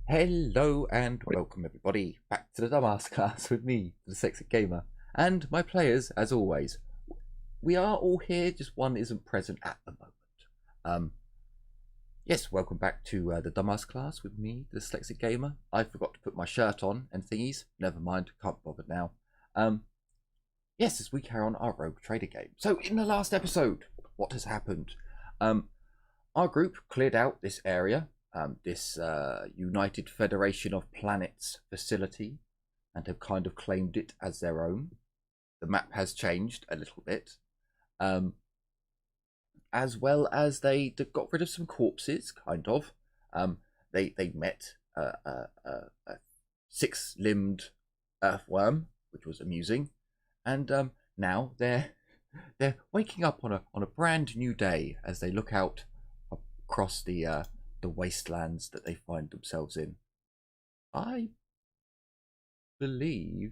Hello and welcome everybody back to the Dumbass class with me, the Dyslexic Gamer, and my players as always. We are all here, just one isn't present at the moment. Yes, welcome back to the Dumbass class with me, the Dyslexic Gamer. I forgot to put my shirt on and thingies. Never mind, can't bother now. Yes, as we carry on our Rogue Trader game. So in the last episode, what has happened? Our group cleared out this area. This United Federation of Planets facility, and have kind of claimed it as their own. The map has changed a little bit, as well as they got rid of some corpses, kind of. They met a six-limbed earthworm, which was amusing, and now they're waking up on a brand new day as they look out across the wastelands that they find themselves in. I believe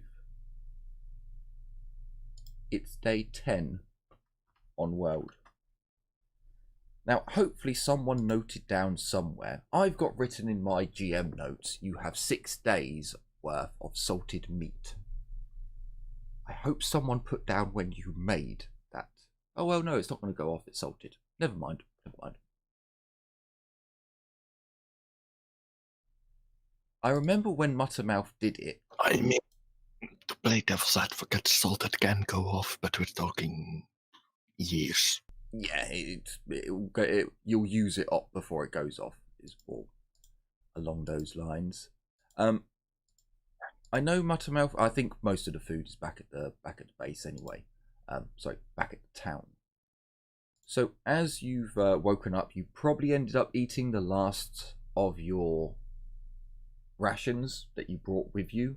it's day 10 on World. Now, hopefully someone noted down somewhere. I've got written in my GM notes, you have 6 days worth of salted meat. I hope someone put down when you made that. Oh, well, no, it's not going to go off. It's salted. Never mind. Never mind. I remember when Muttermouth did it. I mean, to play devil's advocate, salted can go off, but we're talking years. Yeah, you'll use it up before it goes off, is all along those lines. I know Muttermouth. I think most of the food is back at the base anyway. Sorry, back at the town. So as you've woken up, you probably ended up eating the last of your rations that you brought with you,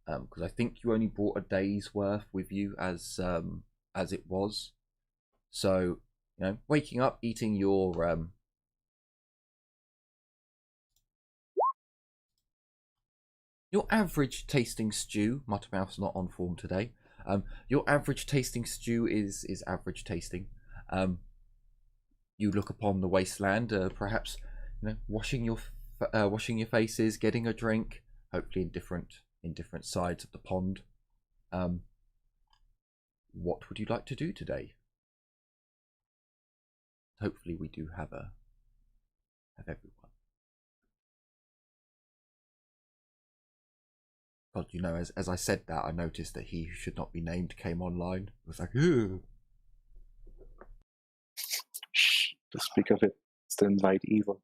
because I think you only brought a day's worth with you as it was. So, you know, waking up, eating your average tasting stew. Muttermouth's not on form today. Your average tasting stew is average tasting. You look upon the wasteland, perhaps, you know, washing your faces, getting a drink, hopefully in different sides of the pond. What would you like to do today? Hopefully we do have everyone. God, you know, as I said that, I noticed that he who should not be named came online. I was like, ooh. To speak of it, it's to invite evil.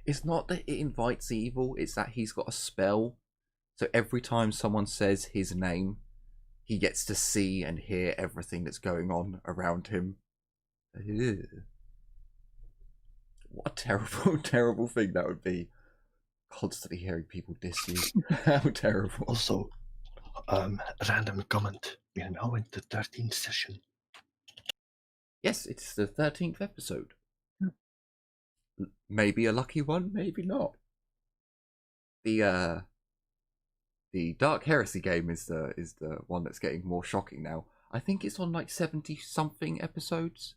It's not that it invites evil, it's that he's got a spell. So every time someone says his name, he gets to see and hear everything that's going on around him. Ew. What a terrible, terrible thing that would be. Constantly hearing people diss you. How terrible. Also, random comment. We are now in the 13th session. Yes, it's the 13th episode. Maybe a lucky one, maybe not. The Dark Heresy game is the one that's getting more shocking now. I think it's on like 70-something episodes.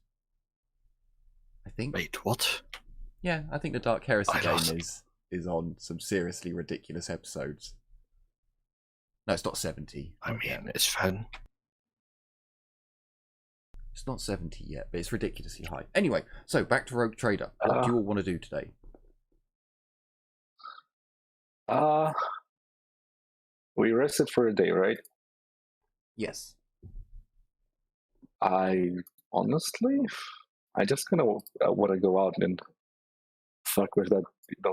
I think. Wait, what? Yeah, I think the Dark Heresy game is on some seriously ridiculous episodes. No, it's not 70. I mean, it's fun. It's not 70 yet, but it's ridiculously high. Anyway, so back to Rogue Trader. What do you all want to do today? We rested for a day, right? Yes. I just kind of want to go out and fuck with that,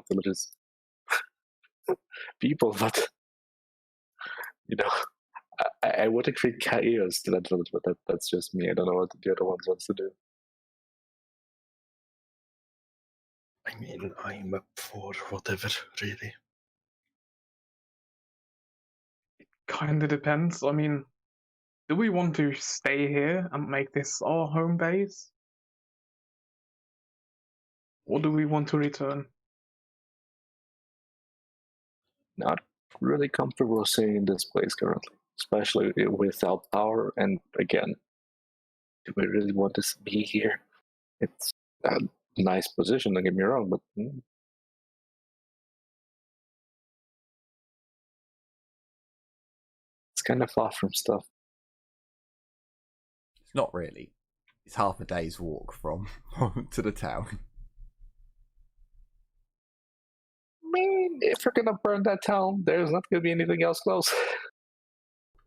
village's people, but I would create chaos to that village, but that's just me. I don't know what the other ones wants to do. I mean, I'm up for whatever, really. It kind of depends. I mean, do we want to stay here and make this our home base? Or do we want to return? Not really comfortable staying in this place currently, especially without power. And again, do we really want to be here? It's a nice position, don't get me wrong, but kind of far from stuff. It's not really. It's half a day's walk from to the town. I mean, if we're gonna burn that town, there's not gonna be anything else close.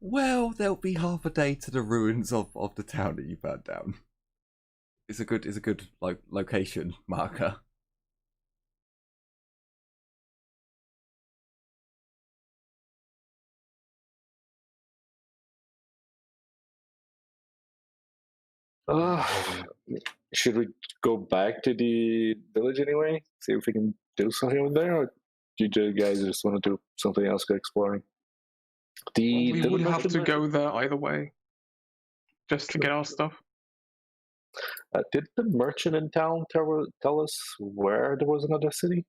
Well, there'll be half a day to the ruins of the town that you burned down. It's a good like location marker. Should we go back to the village anyway? See if we can do something over there, or do you guys just want to do something else, go exploring? We would have to go there either way, just to get our stuff. Did the merchant in town tell us where there was another city?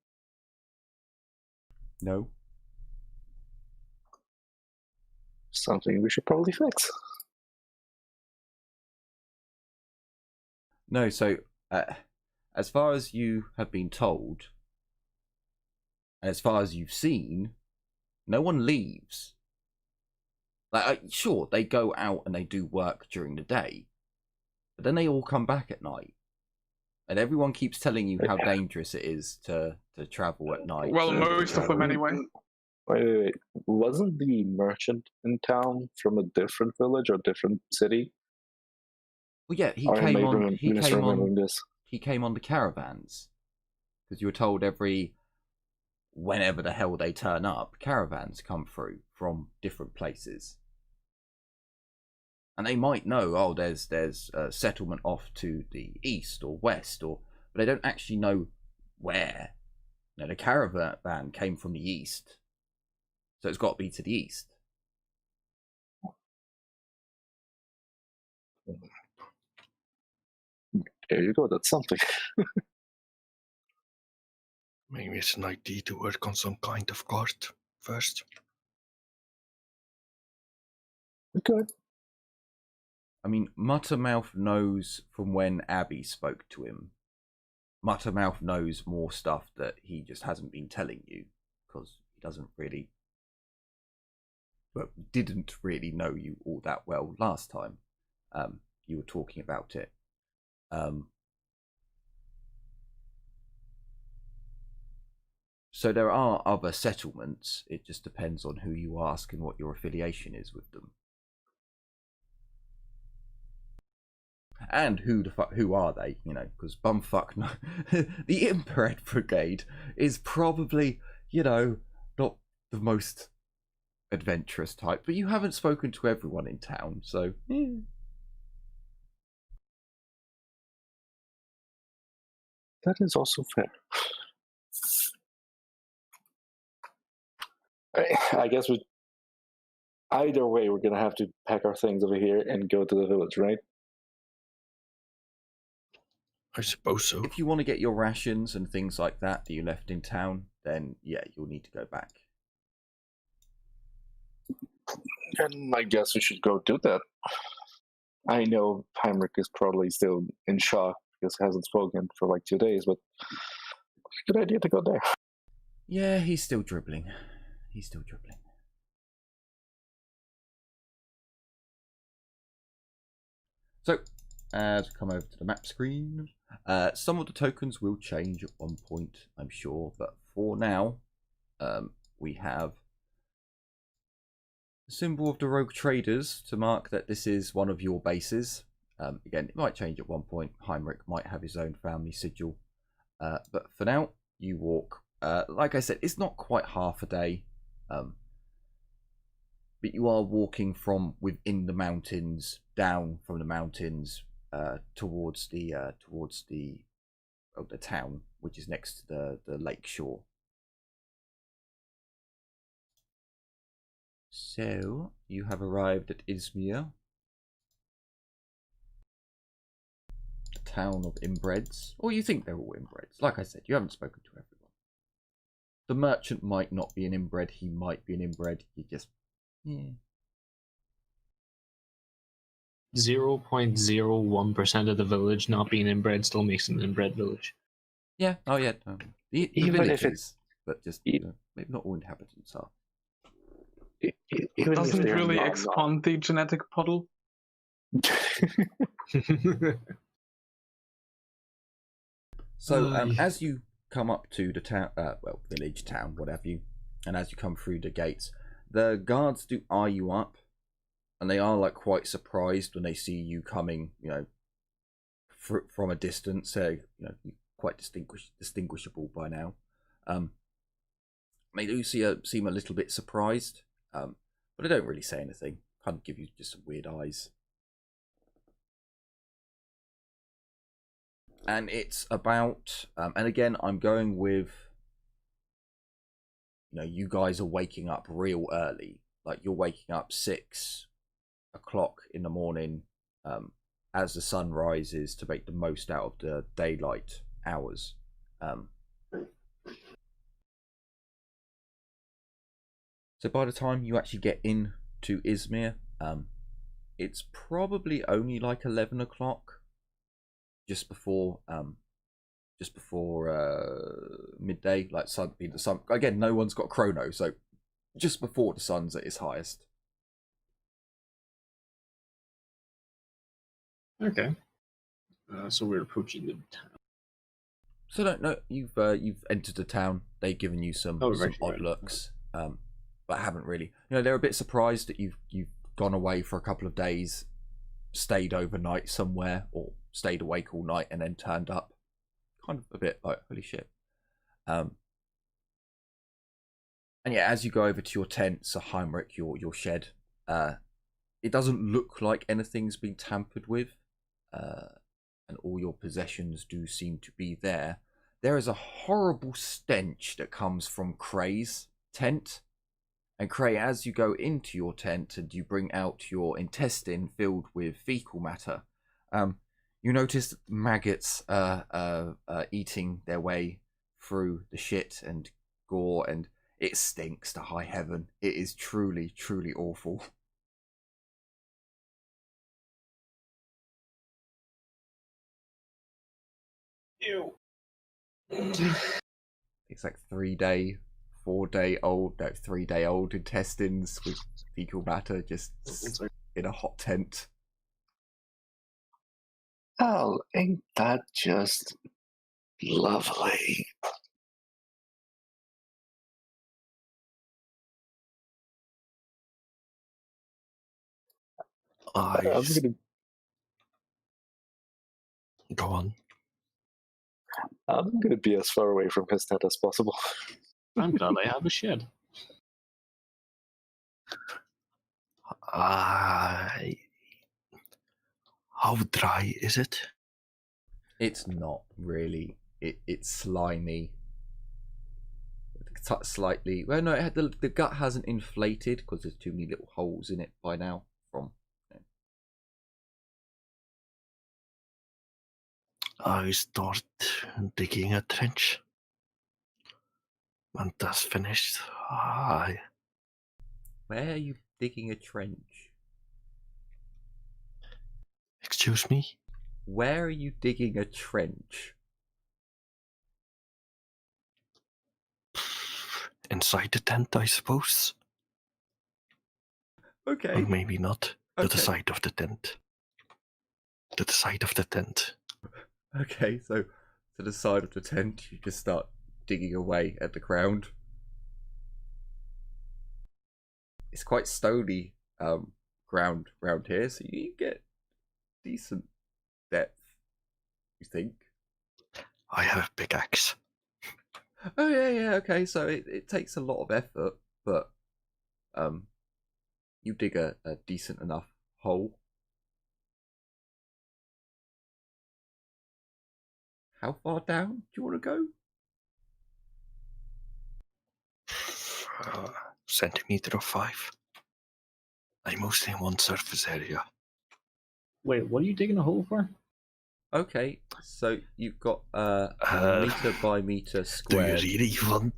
No. Something we should probably fix. No, so as far as you have been told, and as far as you've seen, no one leaves. Like, sure, they go out and they do work during the day, but then they all come back at night. And everyone keeps telling you how dangerous it is to travel at night. Well, most of them anyway. Wait. Wasn't the merchant in town from a different village or different city? Well, yeah, he Or am I came on. misremembering this? He came on the caravans because you were told whenever the hell they turn up, caravans come through from different places, and they might know, oh, there's a settlement off to the east or west, but they don't actually know where. You know, the caravan came from the east, so it's got to be to the east. There you go. That's something. Maybe it's an idea to work on some kind of card first. Good. I mean, Muttermouth knows from when Abby spoke to him. Muttermouth knows more stuff that he just hasn't been telling you because he didn't really know you all that well last time you were talking about it. So there are other settlements. It just depends on who you ask and what your affiliation is with them. And who are they? You know, because bumfuck no, the Inbred Brigade is probably, not the most adventurous type. But you haven't spoken to everyone in town, so. That is also fair. I guess either way, we're gonna have to pack our things over here and go to the village, right? I suppose so. If you want to get your rations and things like that you left in town, then yeah, you'll need to go back. And I guess we should go do that. I know Heinrich is probably still in shock because he hasn't spoken for like 2 days, but good idea to go there. Yeah, he's still dribbling. So, as we come over to the map screen, some of the tokens will change at one point, I'm sure, but for now, we have the symbol of the Rogue Traders to mark that this is one of your bases. Again, it might change at one point. Heinrich might have his own family sigil, but for now, you walk. Like I said, it's not quite half a day, but you are walking from within the mountains, down from the mountains, towards the town, which is next to the lake shore. So you have arrived at Izmir, the town of inbreds, or you think they're all inbreds. Like I said, you haven't spoken to everyone. The merchant might not be an inbred. He might be an inbred. You just 0.01% of the village not being inbred still makes it an inbred village. Yeah. Oh yeah. The Even if villages, but just maybe not all inhabitants are. Even if Doesn't they're really not- expand the genetic puddle. So Aye. as you come up to the town, well, village, town, whatever you, and as you come through the gates, the guards do eye you up, and they are like quite surprised when they see you coming, you know, from a distance. So you know, you're quite distinguishable by now. They do seem a little bit surprised, but they don't really say anything. Kind of give you just some weird eyes. And it's about, and again, I'm going with, you know, you guys are waking up real early. Like you're waking up 6 o'clock in the morning as the sun rises to make the most out of the daylight hours. So by the time you actually get into Izmir, it's probably only like 11 o'clock, just before midday. Like sun again. No one's got chrono, so just before the sun's at its highest. Okay. So we're approaching the town. So don't know you've entered the town. They've given you some odd looks, but haven't really. You know, they're a bit surprised that you've gone away for a couple of days, stayed overnight somewhere, or stayed awake all night and then turned up. Kind of a bit like, holy shit. And yeah, as you go over to your tent, so Heinrich, your shed, it doesn't look like anything's been tampered with, and all your possessions do seem to be there. There is a horrible stench that comes from Cray's tent. And Cray, as you go into your tent and you bring out your intestine filled with fecal matter, you notice maggots eating their way through the shit and gore, and it stinks to high heaven. It is truly, truly awful. Ew. It's like 3-day-old intestines with fecal matter just in a hot tent. Oh, ain't that just lovely? I I'm gonna, go on. I'm gonna be as far away from his tent as possible. I'm glad I have a shed. I. How dry is it? It's not really. It's slimy. Slightly. Well, no, it had the gut hasn't inflated because there's too many little holes in it by now. From. I start digging a trench. When that's finished, I. Where are you digging a trench? Excuse me? Where are you digging a trench? Inside the tent, I suppose. Okay. Or maybe not. To the Okay. side of the tent. To the side of the tent. Okay, so to the side of the tent, you just start digging away at the ground. It's quite stony ground around here, so you get decent depth, you think. I have a pickaxe. Oh yeah, okay, so it takes a lot of effort, but you dig a decent enough hole. How far down do you want to go? Centimeter or 5. I mostly want surface area. Wait, what are you digging a hole for? Okay, so you've got meter by meter Do squared. you really want?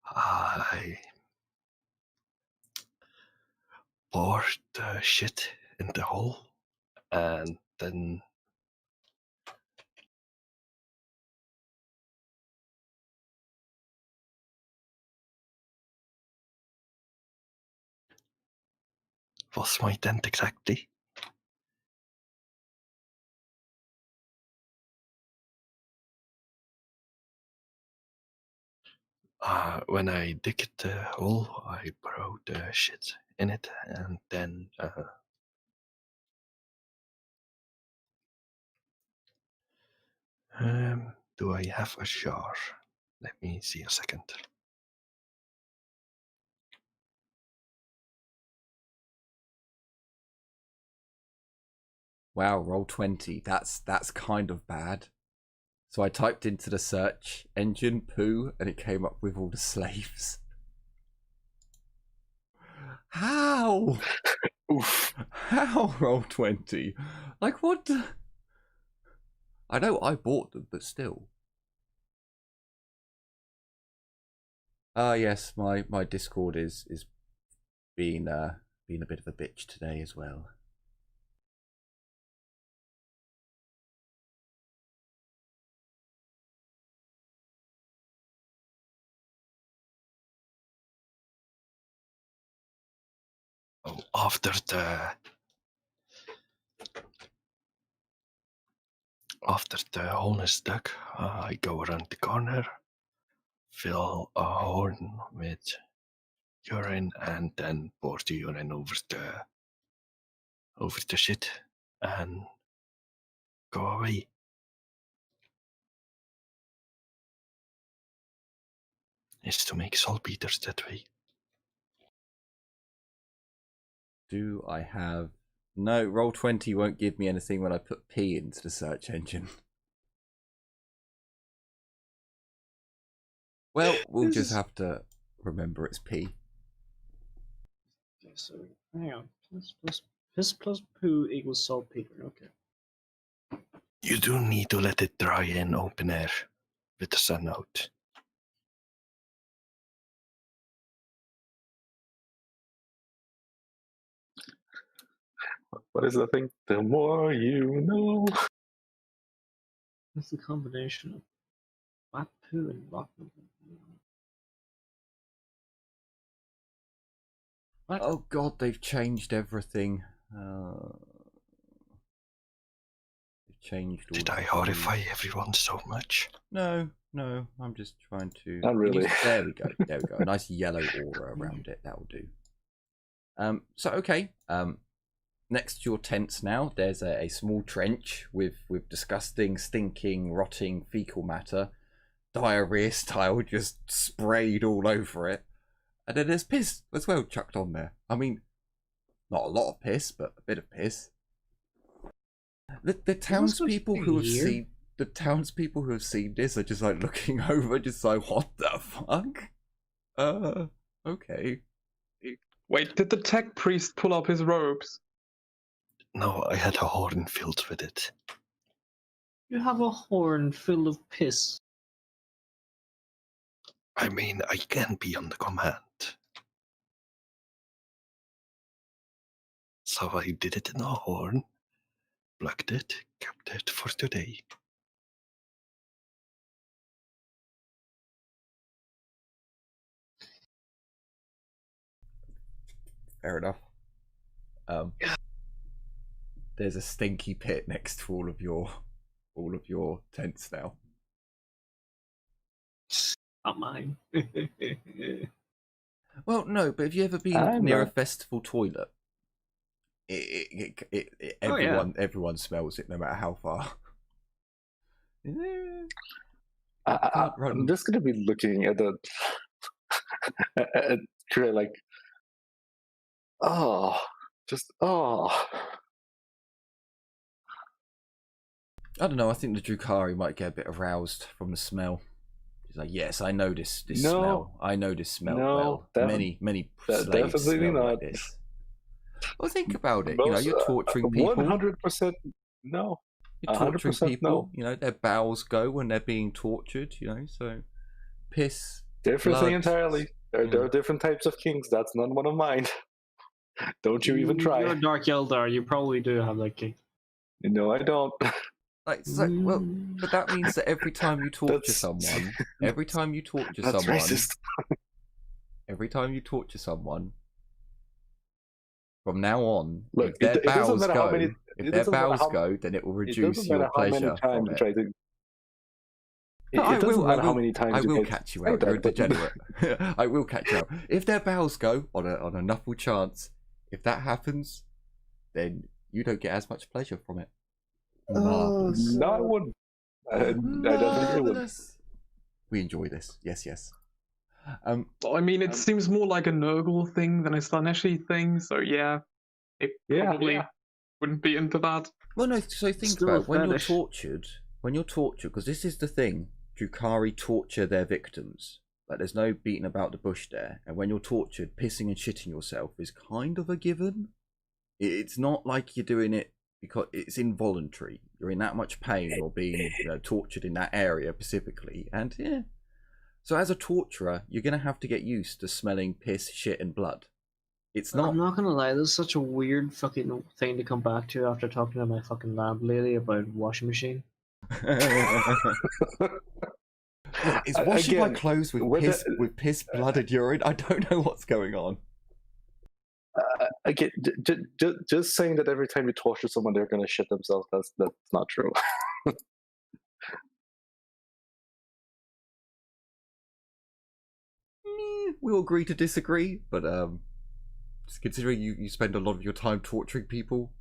I pour the shit in the hole and then was my tent exactly? When I dig the hole, I throw the shit in it, and then do I have a jar? Let me see a second. Wow, roll 20. That's kind of bad. So I typed into the search engine poo, and it came up with all the slaves. How? Oof. How roll 20? Like what? I know I bought them, but still. Yes, my Discord is being a bit of a bitch today as well. Oh, after the hole is dug, I go around the corner, fill a horn with urine, and then pour the urine over the shit and go away. Is to make saltpeters that way. Do I have... No, roll 20 won't give me anything when I put P into the search engine. Well, we'll just have to remember it's P. Okay, so hang on. Piss plus poo equals saltpeter. Okay. You do need to let it dry in open air with the sun out. What is the thing? The more you know. What's the combination of rat poo and rotten? What? Oh god, they've changed everything. They've changed all Did the I food. horrify everyone so much? No, I'm just trying to... Not really. There we go, A nice yellow aura around it, that'll do. So, okay. Next to your tents now, there's a small trench with disgusting, stinking, rotting fecal matter, diarrhea style, just sprayed all over it. And then there's piss as well chucked on there. I mean, not a lot of piss, but a bit of piss. The townspeople who have seen this are just like looking over, just like, what the fuck? Okay. Wait, did the tech priest pull up his robes? No, I had a horn filled with it. You have a horn full of piss. I mean, I can be on the command. So I did it in a horn, plugged it, kept it for today. Fair enough. There's a stinky pit next to all of your tents now. Not mine. Well, no, but have you ever been near a festival toilet? Everyone smells it, no matter how far. I'm just gonna be looking at the at Trey like, oh. I don't know. I think the Drukari might get a bit aroused from the smell. He's like, yes, I know this smell. I know this smell well. Many slaves definitely smell not. like this. Well, think about it. You're torturing people. 100% no. You're torturing 100% people. no. Their bowels go when they're being tortured. So piss. Different blood, thing entirely. There are different types of kings. That's not one of mine. Don't you even try. You're a Dark Eldar. You probably do have that king. No, I don't. Well, but that means that every time you torture That's someone, That's racist. every time you torture someone, From now on, Look, if their it doesn't bowels matter how go, many. if It their doesn't matter bowels how. go, then it will It reduce doesn't your matter how many pleasure times from you it. try to. No, It doesn't matter how many times I you will try to catch you say out. You're a that, but- degenerate. I will catch you out. If their bowels go on a knuckle chance, if that happens, then you don't get as much pleasure from it. Marvelous. No, I wouldn't. I definitely wouldn't. Marvelous. We enjoy this. Yes, yes. I mean, it seems more like a Nurgle thing than a Slaneshi thing, so yeah, it probably wouldn't be into that. Well, no. So think Still about a it. When fetish. you're tortured, because this is the thing. Drukhari torture their victims. Like, there's no beating about the bush there. And when you're tortured, pissing and shitting yourself is kind of a given. It's not like you're doing it because it's involuntary. You're in that much pain or being tortured in that area specifically. And yeah. So as a torturer, you're going to have to get used to smelling piss, shit, and blood. It's not... I'm not gonna lie, this is such a weird fucking thing to come back to after talking to my fucking landlady about washing machine. It's washing my Again, clothes with piss, blood, and urine. I don't know what's going on. Again, just saying that every time you torture someone, they're going to shit themselves. That's not true. We'll agree to disagree, but just considering you spend a lot of your time torturing people,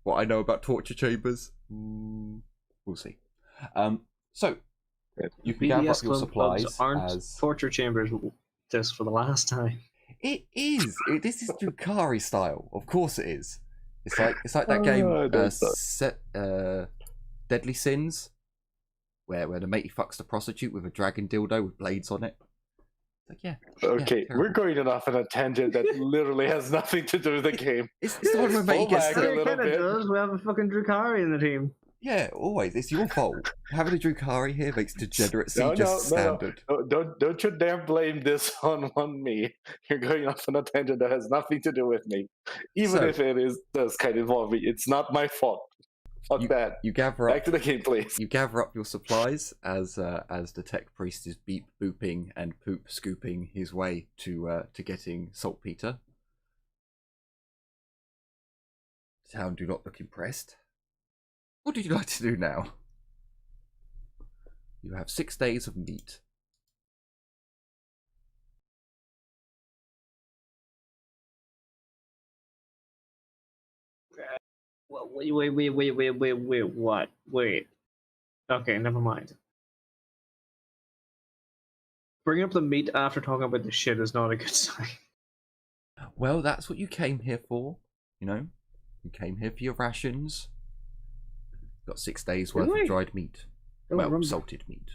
what I know about torture chambers, we'll see. So you can gather up your supplies aren't as torture chambers just for the last time. it is. This is Drukhari style. Of course it is. It's like that game Deadly Sins, where the matey fucks the prostitute with a dragon dildo with blades on it. Like, yeah. Okay, yeah, we're going off on a tangent that literally has nothing to do with the game. It's the one where matey Pull gets back a the... little bit. Does. We have a fucking Drukhari in the team. Yeah, always. It's your fault. Having a Drukhari here makes degeneracy No, standard. Don't you dare blame this on me. You're going off on a tangent that has nothing to do with me. Even if it does kind of involve me, it's not my fault. Fuck that. You gather up. Back to the game, please. You gather up your supplies as the tech priest is beep booping and poop scooping his way to getting saltpeter. Town do not look impressed. What would you like to do now? You have 6 days of meat. Wait, what? Wait. Okay, never mind. Bringing up the meat after talking about the shit is not a good sign. Well, that's what you came here for, you know? You came here for your rations. Got 6 days worth of dried meat. Well, salted meat.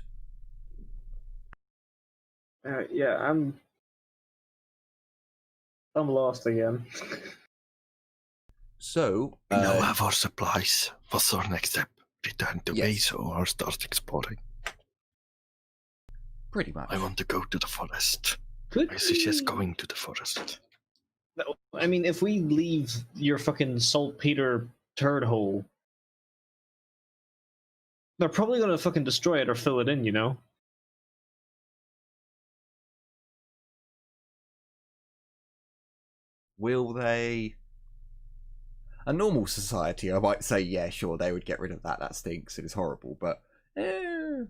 Yeah, I'm lost again. So, We now have our supplies. What's our next step? Return to base or start exploring? Pretty much. I want to go to the forest. Could I suggest going to the forest. I mean, if we leave your fucking saltpeter turd hole, they're probably gonna fucking destroy it or fill it in, you know? Will they? A normal society, I might say, yeah, sure, they would get rid of that. That stinks. It is horrible, but I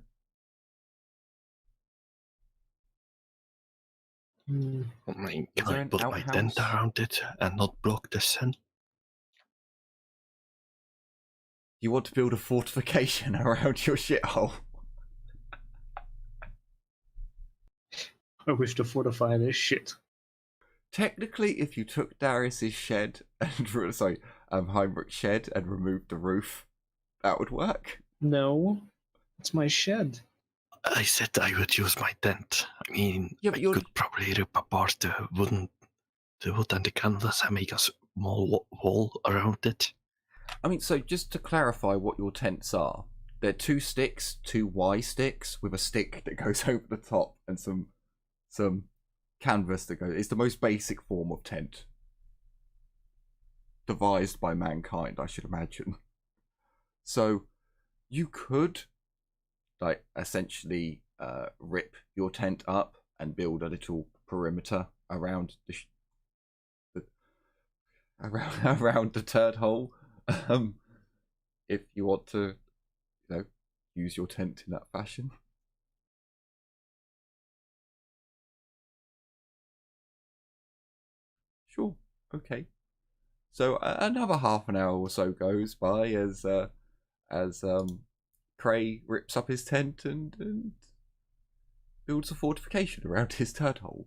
mean, can I put my tent around it and not block the sun? You want to build a fortification around your shithole? I wish to fortify this shit. Technically, if you took Darius's shed and Heinrich's shed and removed the roof, that would work. No, it's my shed. I said I would use my tent. I mean, Yeah, but I could probably rip apart the wood and the canvas and make a small wall around it. I mean, so just to clarify what your tents are, they're 2 sticks, 2 Y sticks with a stick that goes over the top and some canvas that goes. It's the most basic form of tent devised by mankind, I should imagine. So you could essentially rip your tent up and build a little perimeter around around the turd hole. If you want to, use your tent in that fashion. Sure. Okay. So another half an hour or so goes by as Cray rips up his tent and builds a fortification around his turd hole.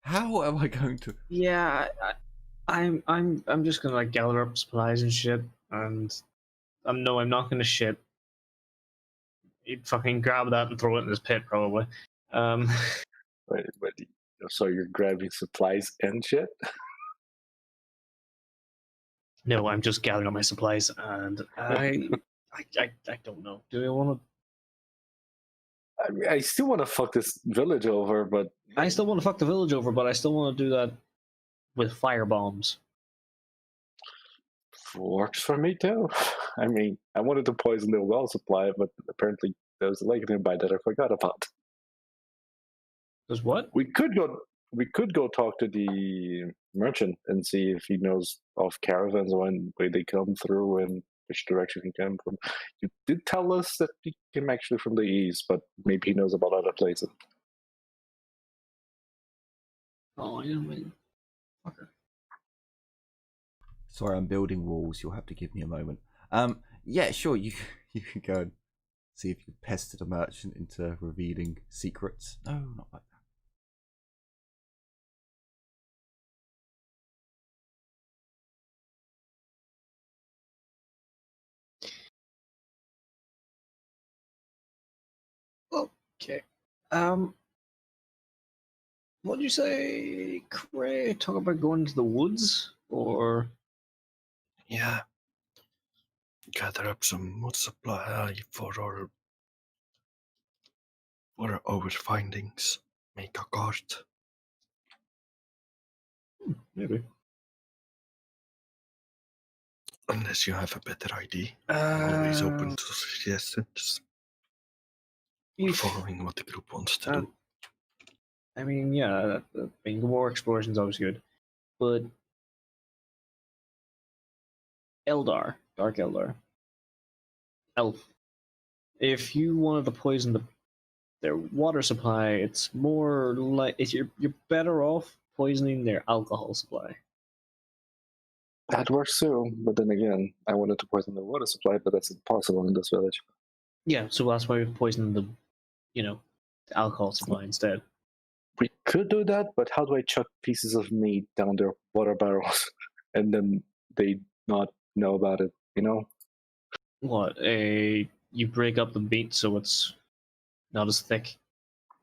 How am I going to? Yeah, I'm just gonna like gather up supplies and shit, and I'm not gonna shit. He'd fucking grab that and throw it in his pit, probably. Wait, so you're grabbing supplies and shit? No, I'm just gathering up my supplies, and I don't know. Do I want to? I mean, I still want to fuck this village over, but I still want to fuck the village over, but I still want to do that with fire bombs. works for me too. I mean, I wanted to poison the well supply, but apparently there was a lake nearby that I forgot about. Because what? We could go talk to the merchant and see if he knows of caravans when where they come through and which direction he came from. You did tell us that he came actually from the east, but maybe he knows about other places. Oh, I don't mean. Fucker. Sorry, I'm building walls. You'll have to give me a moment. Yeah, sure. You can go and see if you pestered a merchant into revealing secrets. No, not like that. Okay. What did you say, Cray? Talk about going to the woods, or Yeah. Gather up some wood supply for our findings. Make a cart. maybe? Unless you have a better idea. I'm always open to suggestions. Or If, following what the group wants to do. I mean, yeah, I mean, the war exploration is always good, but Eldar, Dark Eldar, Elf. If you wanted to poison their water supply, it's more like you're better off poisoning their alcohol supply. That works too, but then again, I wanted to poison the water supply, but that's impossible in this village. Yeah, so that's why we poisoned the alcohol supply instead. We could do that, but how do I chuck pieces of meat down their water barrels and then they not know about it, you know? What? You break up the meat so it's not as thick.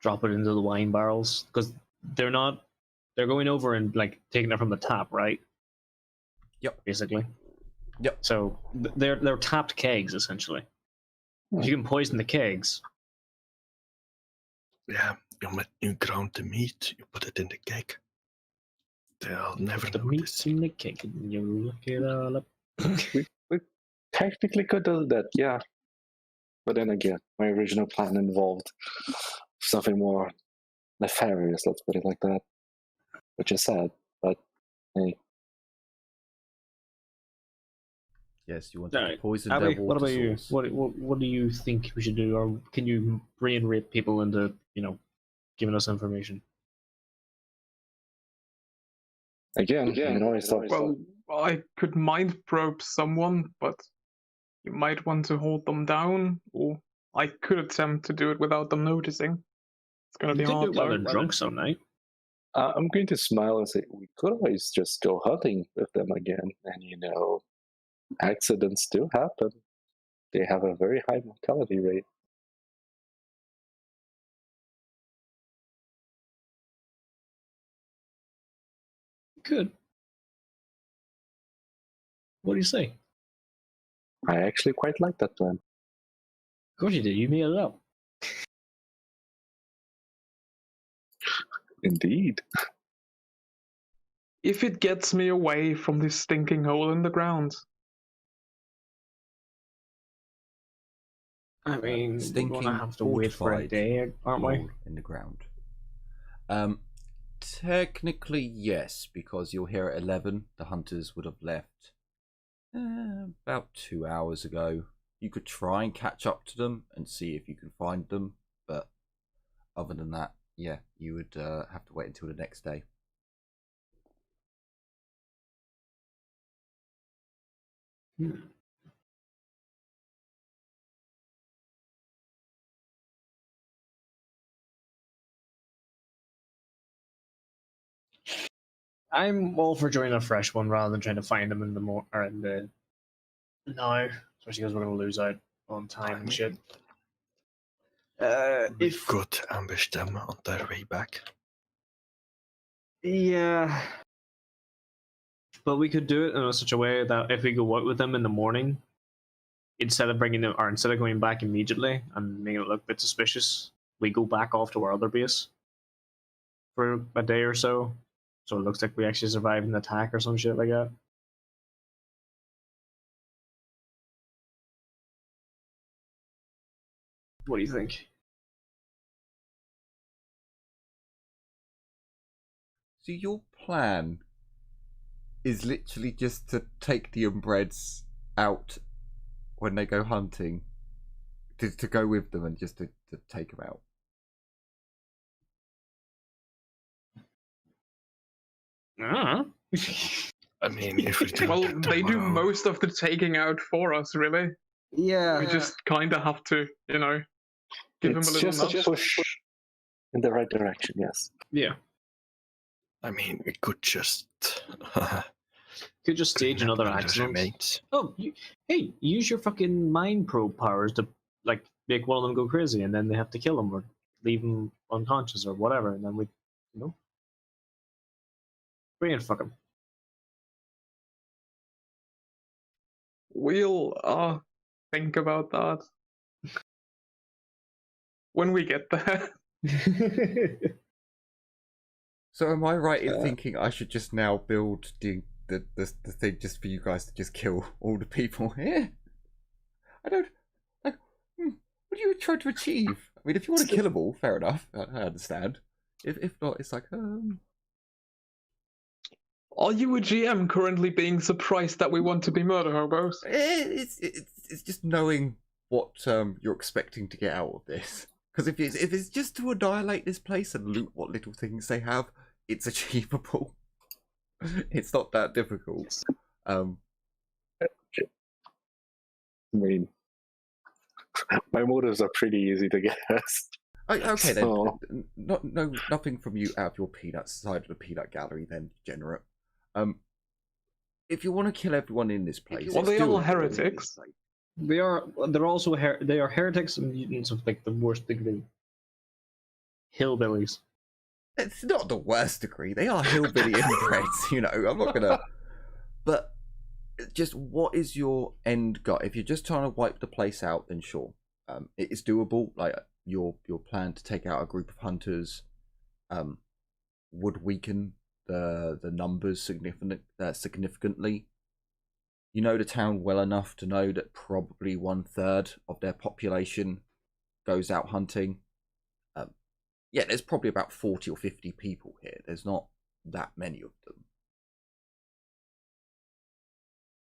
Drop it into the wine barrels because they're going over and like taking it from the tap, right? Yep. Basically. Yep. So they're tapped kegs essentially. If you can poison the kegs. Yeah, you ground the meat, you put it in the keg. They'll never The notice. meat's in the keg and you look it all up. We technically could do that, yeah. But then again, my original plan involved something more nefarious, let's put it like that. Which is sad, but hey. Yes, you want to Alright. poison Abby, their what water about you? source. What do you think we should do? Or can you brain rape people into, giving us information? Again, I thought, Well, I could mind probe someone, but you might want to hold them down, or I could attempt to do it without them noticing. It's gonna You be could do hard it while though. they're drunk some night. I'm going to smile and say, we could always just go hunting with them again. And, accidents do happen. They have a very high mortality rate. Good. What do you say? I actually quite like that plan. Of course you did. You made it up. Indeed. If it gets me away from this stinking hole in the ground. I mean, we're Stinking gonna have to wait for a fortified day, aren't we? hole in the ground. Technically, yes, because you're here at 11. The hunters would have left about 2 hours ago. You could try and catch up to them and see if you can find them, but other than that, yeah, you would have to wait until the next day. I'm all for joining a fresh one rather than trying to find them in the no, especially because we're gonna lose out on time and shit. We If could ambush them on their way back. yeah, but we could do it in such a way that if we go out with them in the morning, instead of bringing them or instead of going back immediately and making it look a bit suspicious, we go back off to our other base for a day or so. So it looks like we actually survived an attack or some shit like that. What do you think? So your plan is literally just to take the inbreds out when they go hunting, to go with them and just to take them out. I I mean, if we do Well, that they do tomorrow- most of the taking out for us, really. Yeah. We just kind of have to, give them a It's little just a nudge. push in the right direction, yes. Yeah. I mean, we could just Could just stage clean up another the accident. remains. Oh, hey, use your fucking mind probe powers to like make one of them go crazy, and then they have to kill him or leave him unconscious or whatever, and then we, brain fuck him. We'll think about that when we get there. So am I right in thinking I should just now build the thing just for you guys to just kill all the people here? I don't like. What are you trying to achieve? I mean, if you want to kill them all, fair enough. I understand. If not, it's like Are you a GM currently being surprised that we want to be murder hobos? it's just knowing what you're expecting to get out of this. Because if it's just to annihilate this place and loot what little things they have, it's achievable. It's not that difficult. I mean, my motives are pretty easy to guess. Okay then. So- Nothing from you out of your peanut side of the peanut gallery then, degenerate. If you want to kill everyone in this place, Well, it's they are doable. heretics. They're also they are heretics and mutants of like the worst degree. Hillbillies. It's not the worst degree. They are hillbilly inbreds, I'm not gonna. But just what is your end goal? If you're just trying to wipe the place out, then sure, it is doable. Like your plan to take out a group of hunters, would weaken the numbers significantly. You know the town well enough to know that probably 1/3 of their population goes out hunting. Yeah, there's probably about 40 or 50 people here. There's not that many of them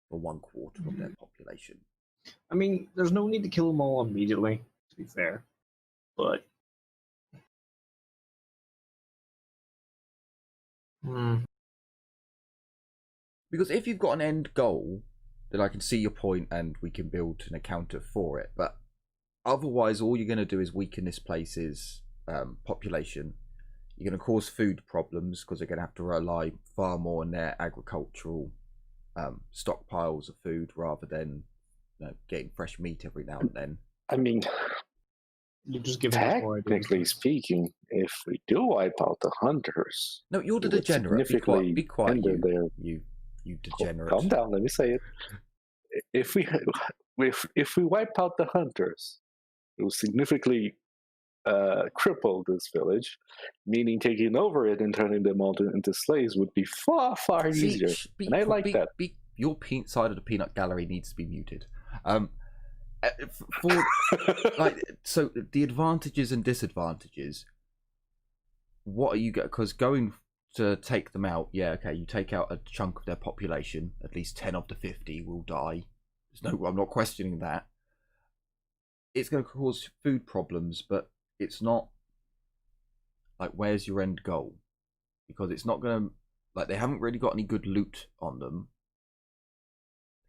for 1/4 of their population. I mean, there's no need to kill them all immediately, to be fair. But Because if you've got an end goal, then I can see your point and we can build an encounter for it. But otherwise, all you're going to do is weaken this place's population. You're going to cause food problems because they're going to have to rely far more on their agricultural stockpiles of food rather than getting fresh meat every now and then. I mean, you're just giving us more ideas. technically speaking, if we do wipe out the hunters, No, you're the it would degenerate. significantly Be quiet, hinder their you degenerate. Calm down. Let me say it. If we wipe out the hunters, it will significantly cripple this village. Meaning, taking over it and turning them all into slaves would be far easier. And I like that. Your side of the peanut gallery needs to be muted. So the advantages and disadvantages. What are you going? Because going to take them out, yeah, okay, you take out a chunk of their population, at least 10 of the 50 will die. I'm not questioning that. It's going to cause food problems, but it's not like, where's your end goal? Because it's not going to, like, they haven't really got any good loot on them.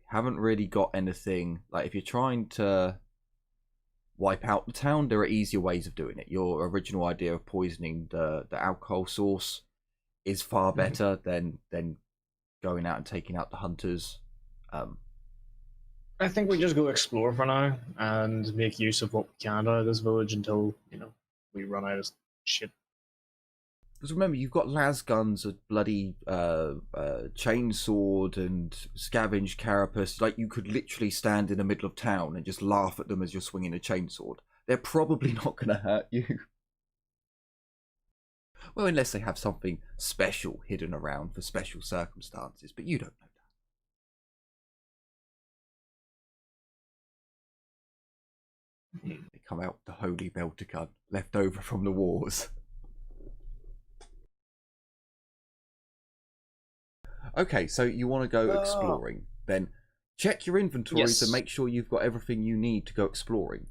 Haven't really got anything, like, if you're trying to wipe out the town, there are easier ways of doing it. Your original idea of poisoning the alcohol source is far better than going out and taking out the hunters. I think we just go explore for now and make use of what we can out of this village until, you know, we run out of shit. Because remember, you've got lasguns, a bloody chainsword, and scavenge carapace. Like, you could literally stand in the middle of town and just laugh at them as you're swinging a chainsword. They're probably not going to hurt you. Well, unless they have something special hidden around for special circumstances, but you don't know that. They come out the holy Belticun, left over from the wars. Okay, so you want to go exploring. Then check your inventory to make sure you've got everything you need to go exploring.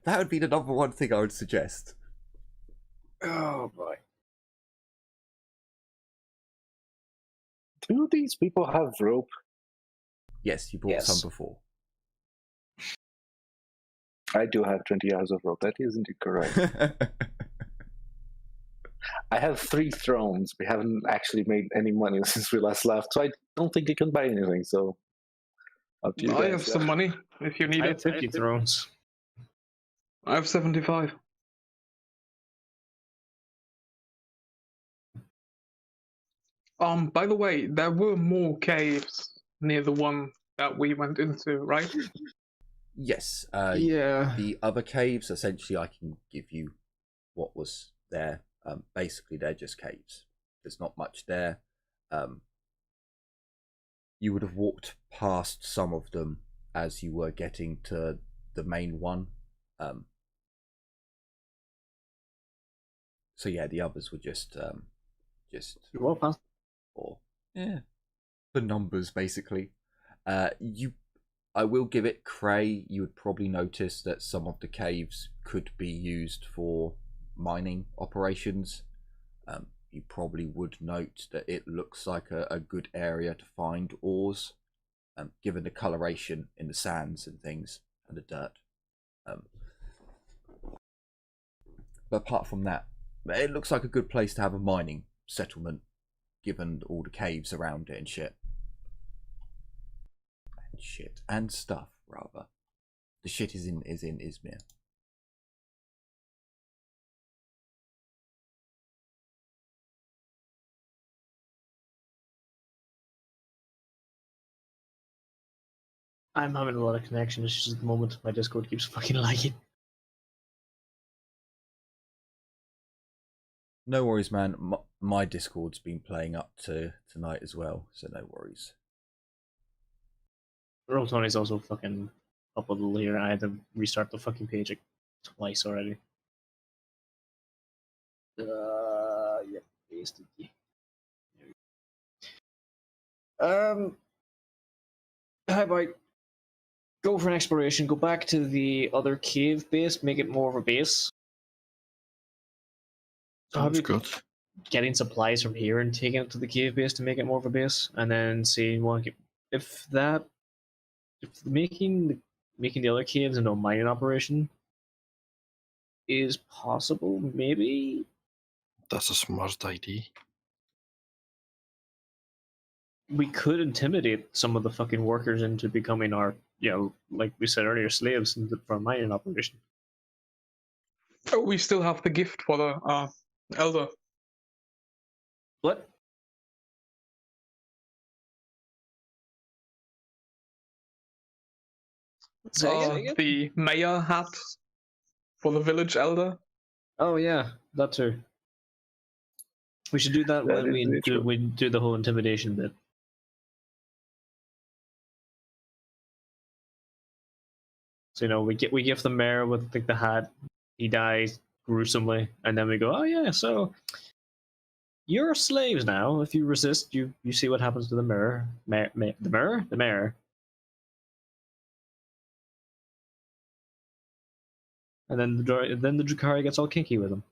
That would be the number one thing I would suggest. Oh boy. Do these people have rope? Yes, you brought some before. I do have 20 hours of rope. That isn't correct. I have 3 thrones. We haven't actually made any money since we last left, so I don't think I can buy anything. So, up to you I guys. have some money if you need I it. have 50 thrones. I have 75. By the way, there were more caves near the one that we went into, right? Yes. Yeah. The other caves, essentially, I can give you what was there. Basically, they're just caves. There's not much there. You would have walked past some of them as you were getting to the main one. So yeah, the others were just Well past. or for numbers basically. I will give it cray. You would probably notice that some of the caves could be used for mining operations. You probably would note that it looks like a good area to find ores, given the coloration in the sands and things and the dirt. But apart from that, it looks like a good place to have a mining settlement, given all the caves around it and shit. And stuff, rather. The shit is in Izmir. I'm having a lot of connection issues at the moment. My Discord keeps fucking lagging. No worries, man. My Discord's been playing up to tonight as well, so no worries. Roll20's also fucking up a little here. I had to restart the fucking page like twice already. Yep, pasted. How about go for an exploration, go back to the other cave base, make it more of a base. Sounds good. Getting supplies from here and taking it to the cave base to make it more of a base, and then seeing if making the other caves into a mining operation is possible, maybe. That's a smart idea. We could intimidate some of the fucking workers into becoming our, like we said earlier, slaves for a mining operation. Oh, we still have the gift for the elder. What? The mayor hat for the village elder. Oh yeah, that too. We should do that when we do the whole intimidation bit. So we give the mayor with the hat. He dies. gruesomely, and then we go, oh yeah, so you're slaves now. If you resist, you see what happens to the mirror. The mirror. And then the Drukhari gets all kinky with him.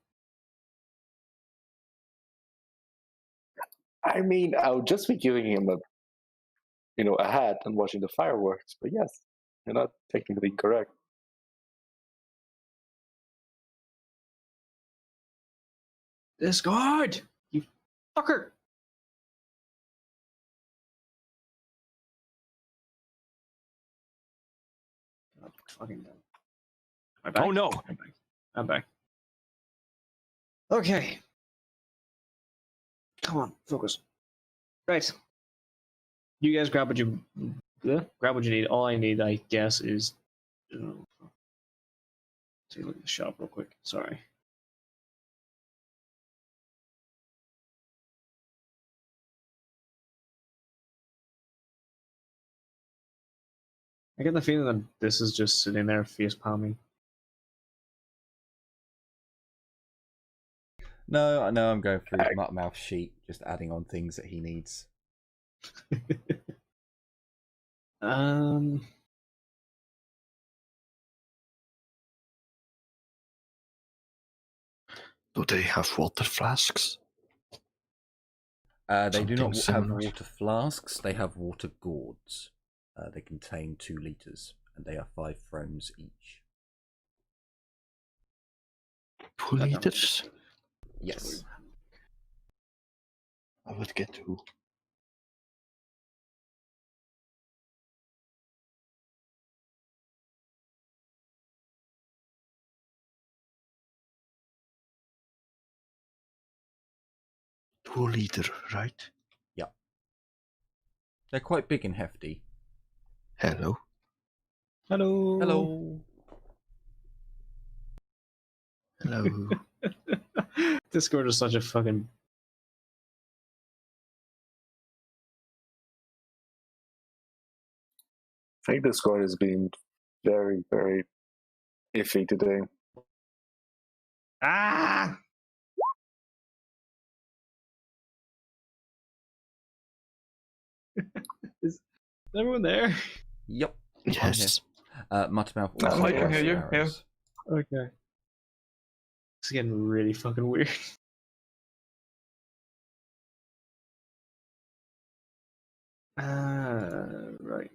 I mean, I would just be giving him a hat and watching the fireworks. But yes, you're not technically correct. Discard, you fucker! God, fucking done. Am I back? Oh no! I'm back. I'm back. Okay. Come on, focus. Right. You guys grab what you need. All I need, I guess, is take a look at the shop real quick. Sorry. I get the feeling that this is just sitting there face palming. No, I know I'm going through his mouth sheet, just adding on things that he needs. Do they have water flasks? They do not Something have similar. water flasks, they have water gourds. They contain 2 litres, and they are 5 thrones each. 2 liters? Yes. I would get 2. $2 right? Yeah. They're quite big and hefty. Hello. Hello. Hello. Hello. Discord is such a fucking. I think Discord is being very, very iffy today. Ah! Is everyone there? Yep. Yes. Muttermouth Oh, also I can has hear you, arrows. Okay. It's getting really fucking weird. Right.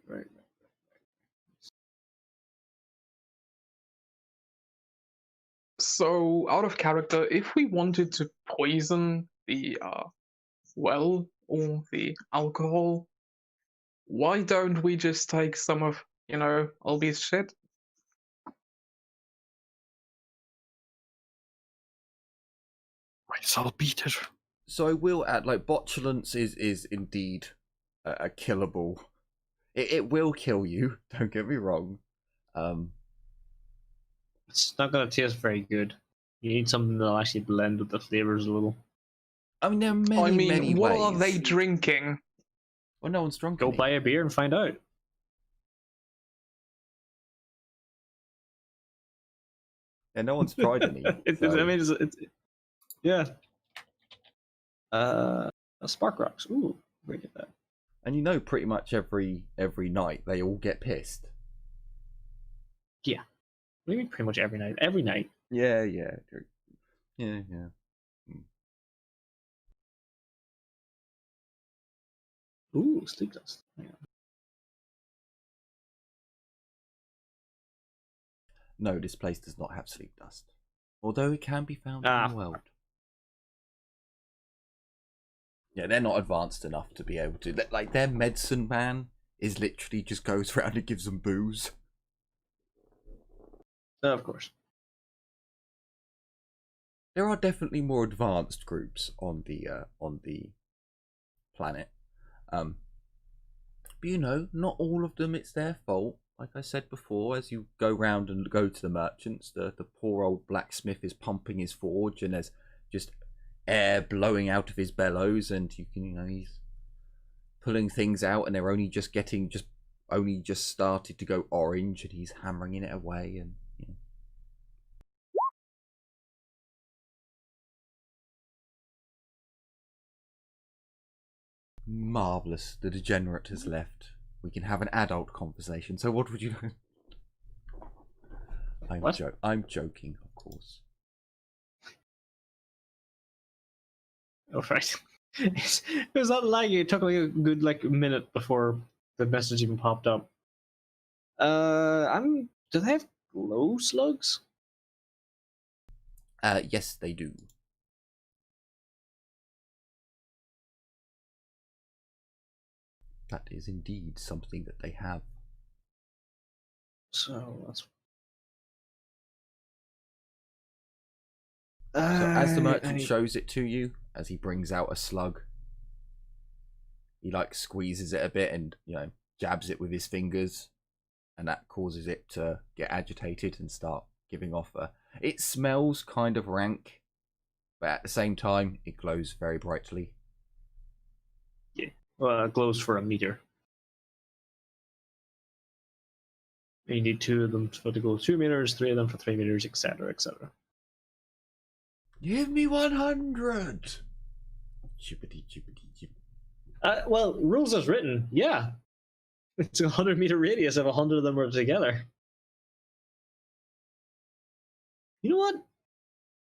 So, out of character, if we wanted to poison the well or the alcohol, why don't we just take some of, Albie's shit? It's all Peter. So I will add, like, botulence is indeed a killable. It will kill you, don't get me wrong. It's not gonna taste very good. You need something that'll actually blend with the flavors a little. I mean, there are many what ways. are they drinking? Well, no one's drunk Go any. buy a beer and find out. Yeah, no one's tried any. I mean, it's yeah. Spark rocks. Ooh, we get that. And pretty much every night they all get pissed. Yeah. What do you mean pretty much every night? Every night. Yeah. Ooh, sleep dust. Yeah. No, this place does not have sleep dust. Although it can be found Ah, in the world. Yeah, they're not advanced enough to be able to. Like, their medicine man is literally just goes around and gives them booze. Of course. There are definitely more advanced groups on the planet. But not all of them, it's their fault. Like I said before, as you go round and go to the merchants, the poor old blacksmith is pumping his forge and there's just air blowing out of his bellows, and he's pulling things out and they're only just started to go orange, and he's hammering it away, and Marvellous. The degenerate has left. We can have an adult conversation. So what would you... I'm joking, of course. Oh, right. It was not laggy. It took like a good minute before the message even popped up. Do they have glow slugs? Yes, they do. That is indeed something that they have. So that's. So as the merchant shows it to you, as he brings out a slug, he squeezes it a bit and jabs it with his fingers, and that causes it to get agitated and start giving off a... It smells kind of rank, but at the same time it glows very brightly. Yeah, well, it glows for a meter. You need 2 of them for to go 2 meters, 3 of them for 3 meters, etc., etc. Give me 100. Chippity. Well, rules as written, yeah. It's a 100-meter radius if 100 of them are together. You know what?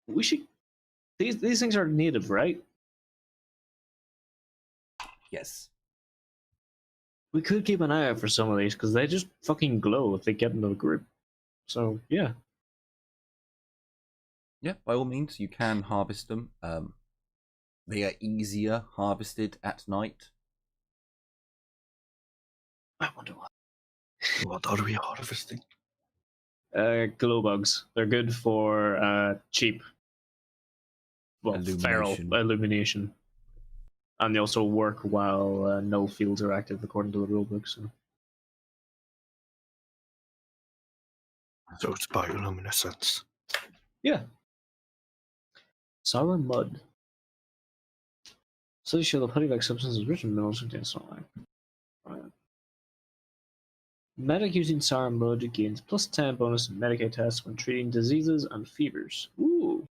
We should. These things are native, right? Yes. We could keep an eye out for some of these because they just fucking glow if they get into the group. So yeah. Yeah, by all means, you can harvest them. They are easier harvested at night. I wonder why. What are we harvesting? Glow bugs. They're good for cheap. Well, feral illumination. And they also work while null fields are active according to the rulebook. So it's bioluminescence. Yeah. Sour mud. Studies show the putty-like substance is rich in minerals contains sunlight. Right. Medic using sour mud gains +10 bonus in Medicaid tests when treating diseases and fevers. Ooh.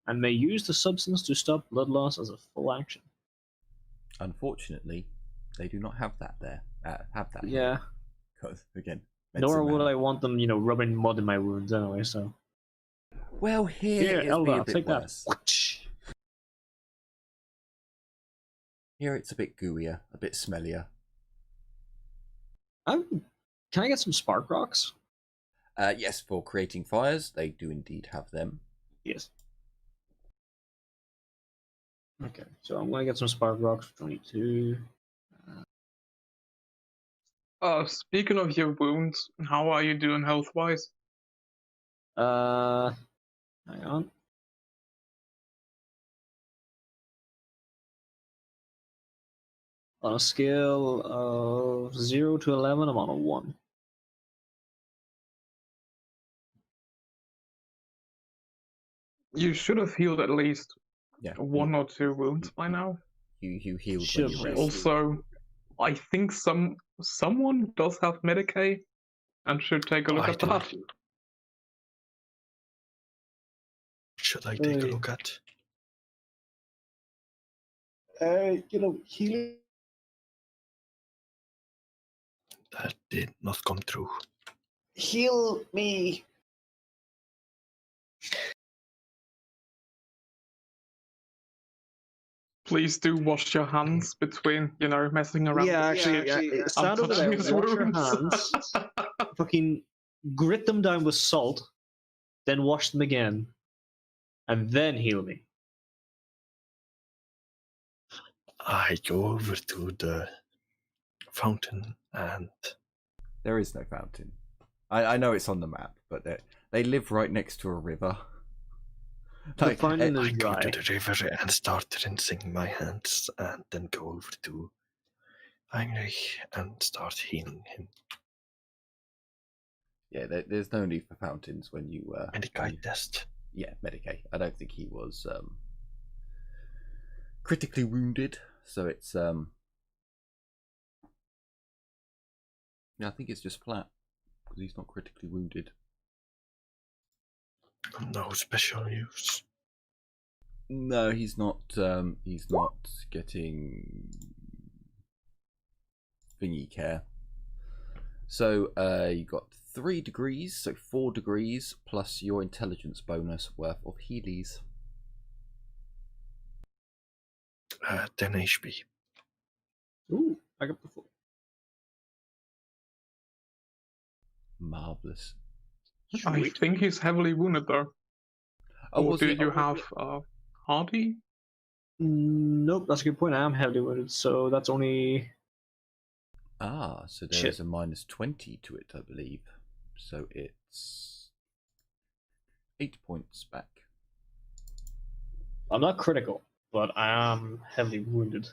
And may use the substance to stop blood loss as a full action. Unfortunately, they do not have that there. Yeah. Because again, nor would I want them, rubbing mud in my wounds anyway. So. Well, here it's a bit worse. Here it's a bit gooier, a bit smellier. Can I get some spark rocks? Yes, for creating fires, they do indeed have them. Yes. Okay, so I'm gonna get some spark rocks for 22. Speaking of your wounds, how are you doing health-wise? Hang on. On a scale of 0 to 11, I'm on a 1. You should have healed at least 1 you, or 2 wounds by now. You healed Should when you rested. Also, I think someone does have Medicaid and should take a look at that. Should I take a look at? Healing. That did not come through. Heal me. Please do wash your hands between, messing around. Yeah, actually, stand over there, wash your hands, fucking grit them down with salt, then wash them again, and then heal me. I go over to the fountain and... There is no fountain. I know it's on the map, but they live right next to a river. The fountain is I go dry. to the river and start rinsing my hands and then go over to Heinrich and start healing him. Yeah, there's no need for fountains when you... Medicaid test. Yeah, Medicaid. I don't think he was critically wounded, so it's... Yeah, I think it's just flat, because he's not critically wounded. No special use. No, he's not getting thingy care. So you got 3 degrees, so 4 degrees plus your intelligence bonus worth of healies. 10 HP. Ooh, I got the full. Marvelous. I think he's heavily wounded though. Oh, Or was do he? you have Hardy? Nope, that's a good point. I am heavily wounded, so that's only. Ah, so Shit. there's a minus 20 to it, I believe. So it's 8 points back. I'm not critical, but I am heavily wounded.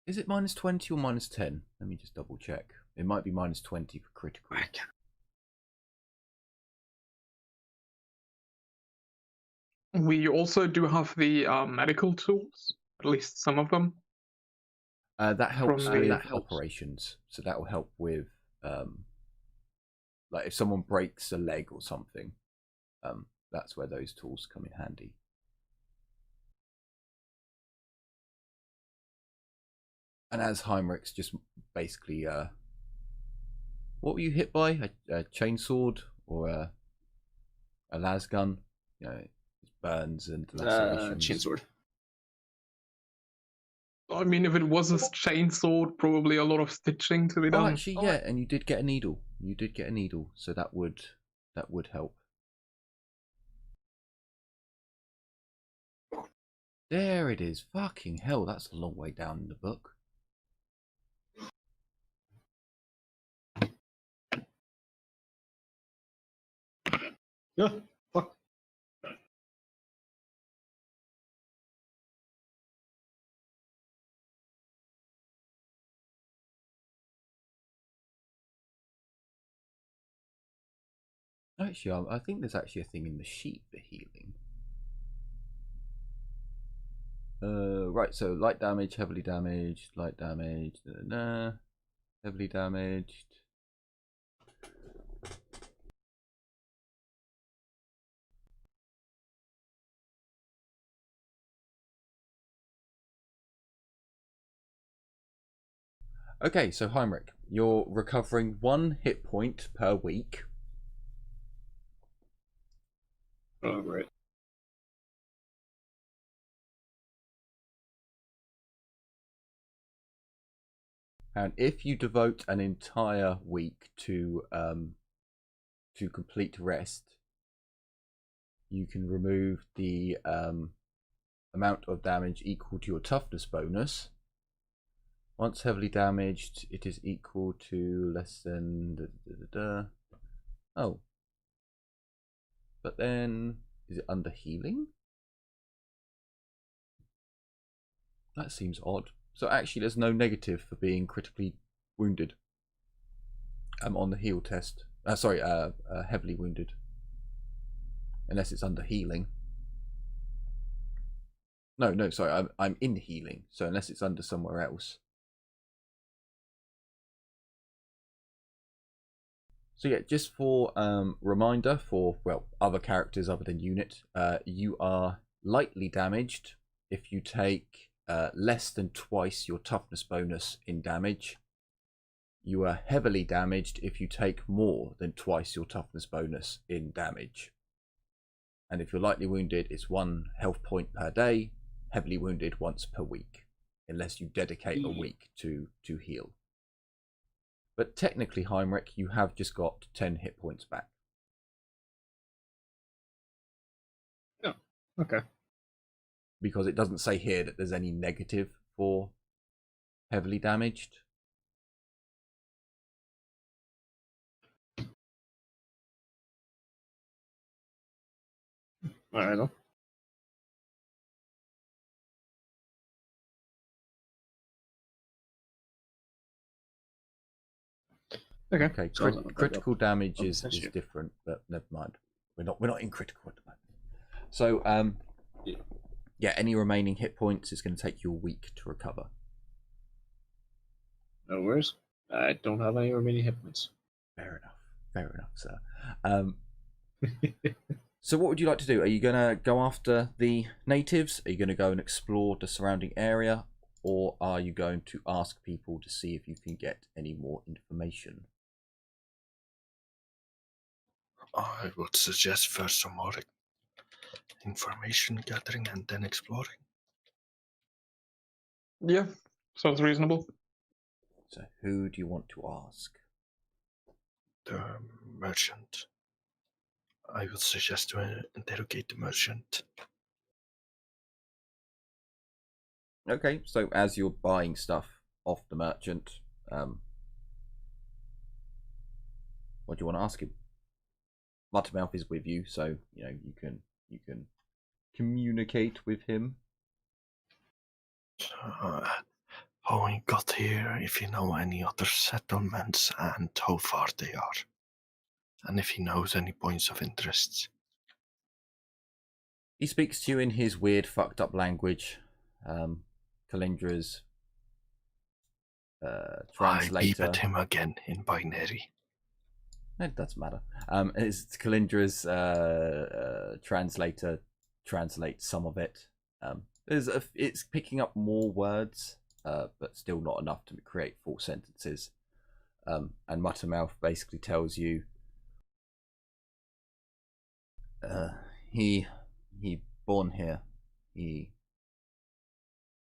Is it minus 20 or minus 10? Let me just double check. It might be minus 20 for critical. We also do have the medical tools, at least some of them. That helps From the- with operations. So that will help with, like if someone breaks a leg or something, that's where those tools come in handy. And as Heinrich's just basically, what were you hit by? A chainsword or a lasgun? You know, it burns and lacerations. Chainsword. I mean, if it was a chainsaw, probably a lot of stitching to be done. Oh, actually, yeah, and you did get a needle. You did get a needle, so that would help. There it is. Fucking hell, that's a long way down in the book. Yeah, fuck. Actually, I think there's actually a thing in the sheet for healing. Right, so light damage, heavily damaged, light damage, heavily damaged. Okay, so Heinrich, you're recovering 1 hit point per week. Oh, great. And if you devote an entire week to complete rest, you can remove the amount of damage equal to your toughness bonus. Once heavily damaged, it is equal to less than... Oh. But then, is it under healing? That seems odd. So actually there's no negative for being critically wounded. On the heal test. Sorry, heavily wounded. Unless it's under healing. No, sorry, I'm in healing. So unless it's under somewhere else. So yeah, just for reminder for, well, other characters other than unit, you are lightly damaged if you take less than twice your toughness bonus in damage. You are heavily damaged if you take more than twice your toughness bonus in damage. And if you're lightly wounded, it's 1 health point per day, heavily wounded once per week, unless you dedicate a week to heal. But technically, Heinrich, you have just got 10 hit points back. Oh, okay. Because it doesn't say here that there's any negative for heavily damaged. Alright, then. Okay, so critical damage is essentially. different, but never mind. We're not in critical at the moment. So yeah, any remaining hit points is going to take you a week to recover. No worries. I don't have any remaining hit points. Fair enough, sir. So what would you like to do? Are you going to go after the natives? Are you going to go and explore the surrounding area? or are you going to ask people to see if you can get any more information? I would suggest first some more information gathering and then exploring. Yeah, sounds reasonable. So who do you want to ask? The merchant. I would suggest to interrogate the merchant. Okay, so as you're buying stuff off the merchant, what do you want to ask him? Muttermouth is with you, so you can communicate with him. How he got here, if you know any other settlements and how far they are, and if he knows any points of interest. He speaks to you in his weird, fucked up language. Kalindra's translator. I beep at him again in binary. It doesn't matter. It's Kalindra's translator translates some of it. It's picking up more words, but still not enough to create full sentences. And Muttermouth basically tells you he born here. He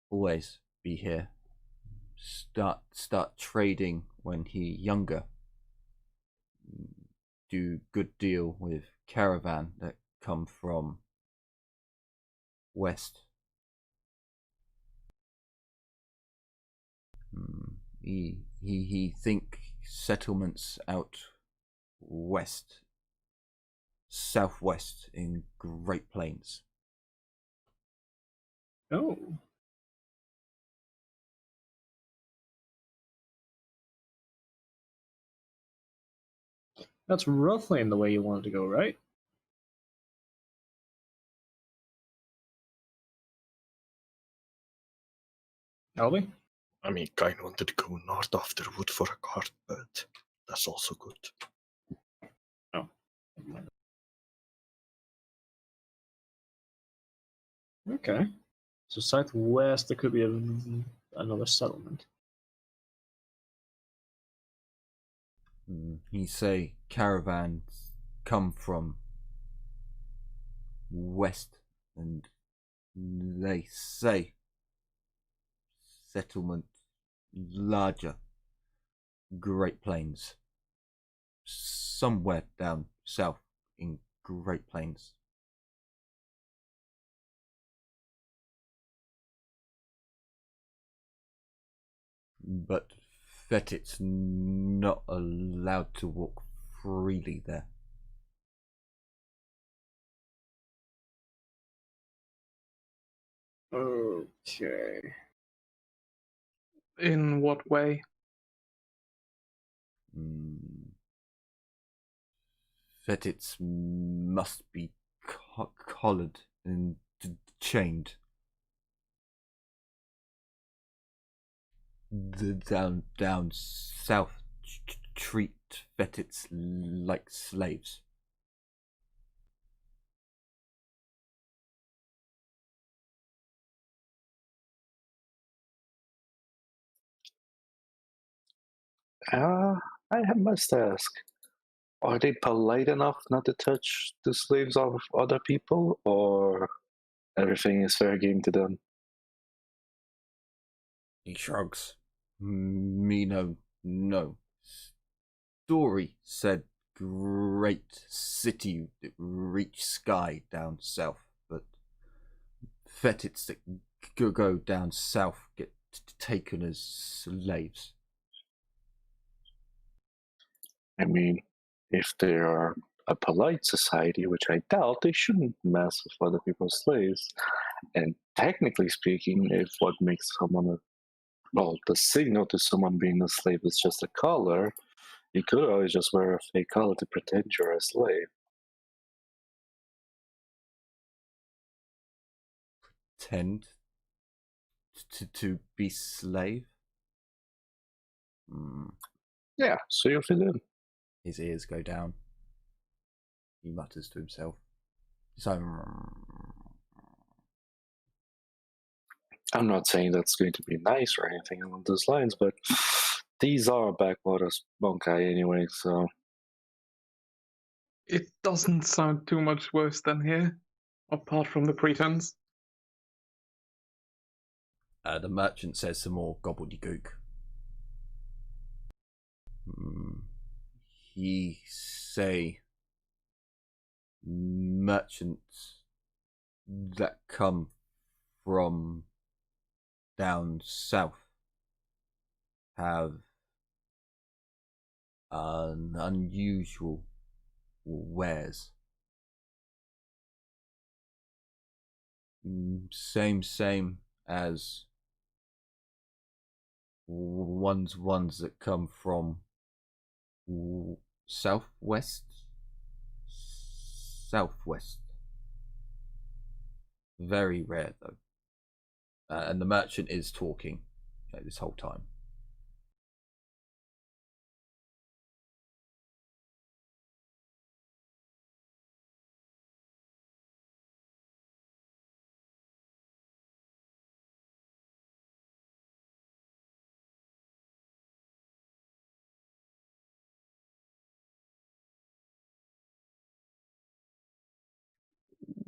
always be here. Start trading when he younger. Do good deal with caravan that come from west. He think settlements out west, southwest in Great Plains. Oh. That's roughly in the way you wanted to go, right? Albie? I mean, kind of wanted to go north after wood for a cart, but that's also good. Oh. Okay. So southwest, there could be another settlement. He say caravans come from west, and they say settlement larger Great Plains, somewhere down south in Great Plains. But Fetit's not allowed to walk freely there. Okay. In what way? Fetit's must be collared and chained. Down south treat Fetits like slaves. I must ask, are they polite enough not to touch the slaves of other people, or everything is fair game to them? He shrugs. Me no. Story said great city reach sky down south, but Fetits that go down south get taken as slaves. I mean, if they are a polite society, which I doubt, they shouldn't mess with other people's slaves. And technically speaking, if what makes someone the signal to someone being a slave is just a collar, you could always just wear a fake collar to pretend you're a slave. Tend to be slave. Yeah, so you fit in. His ears go down. He mutters to himself. So I'm not saying that's going to be nice or anything along those lines, but these are backwater bonkai anyway, so It doesn't sound too much worse than here, apart from the pretense. The merchant says some more gobbledygook. He say merchants that come from down south have an unusual wares. Same as ones that come from southwest. Very rare though. And the merchant is talking this whole time.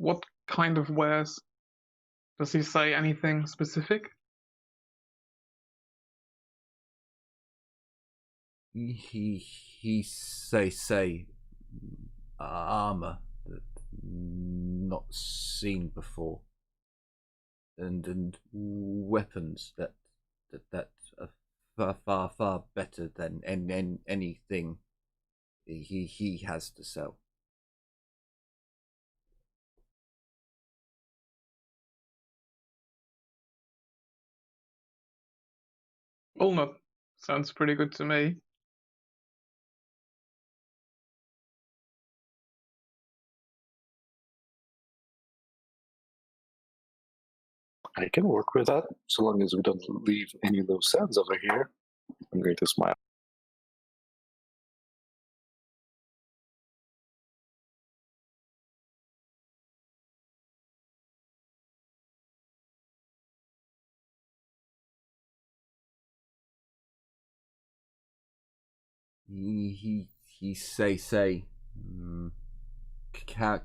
What kind of wares? Does he say anything specific? He say armor that not seen before, and weapons that are far better than anything he has to sell. Walnut sounds pretty good to me. I can work with that, so long as we don't leave any loose ends over here. I'm going to smile. He say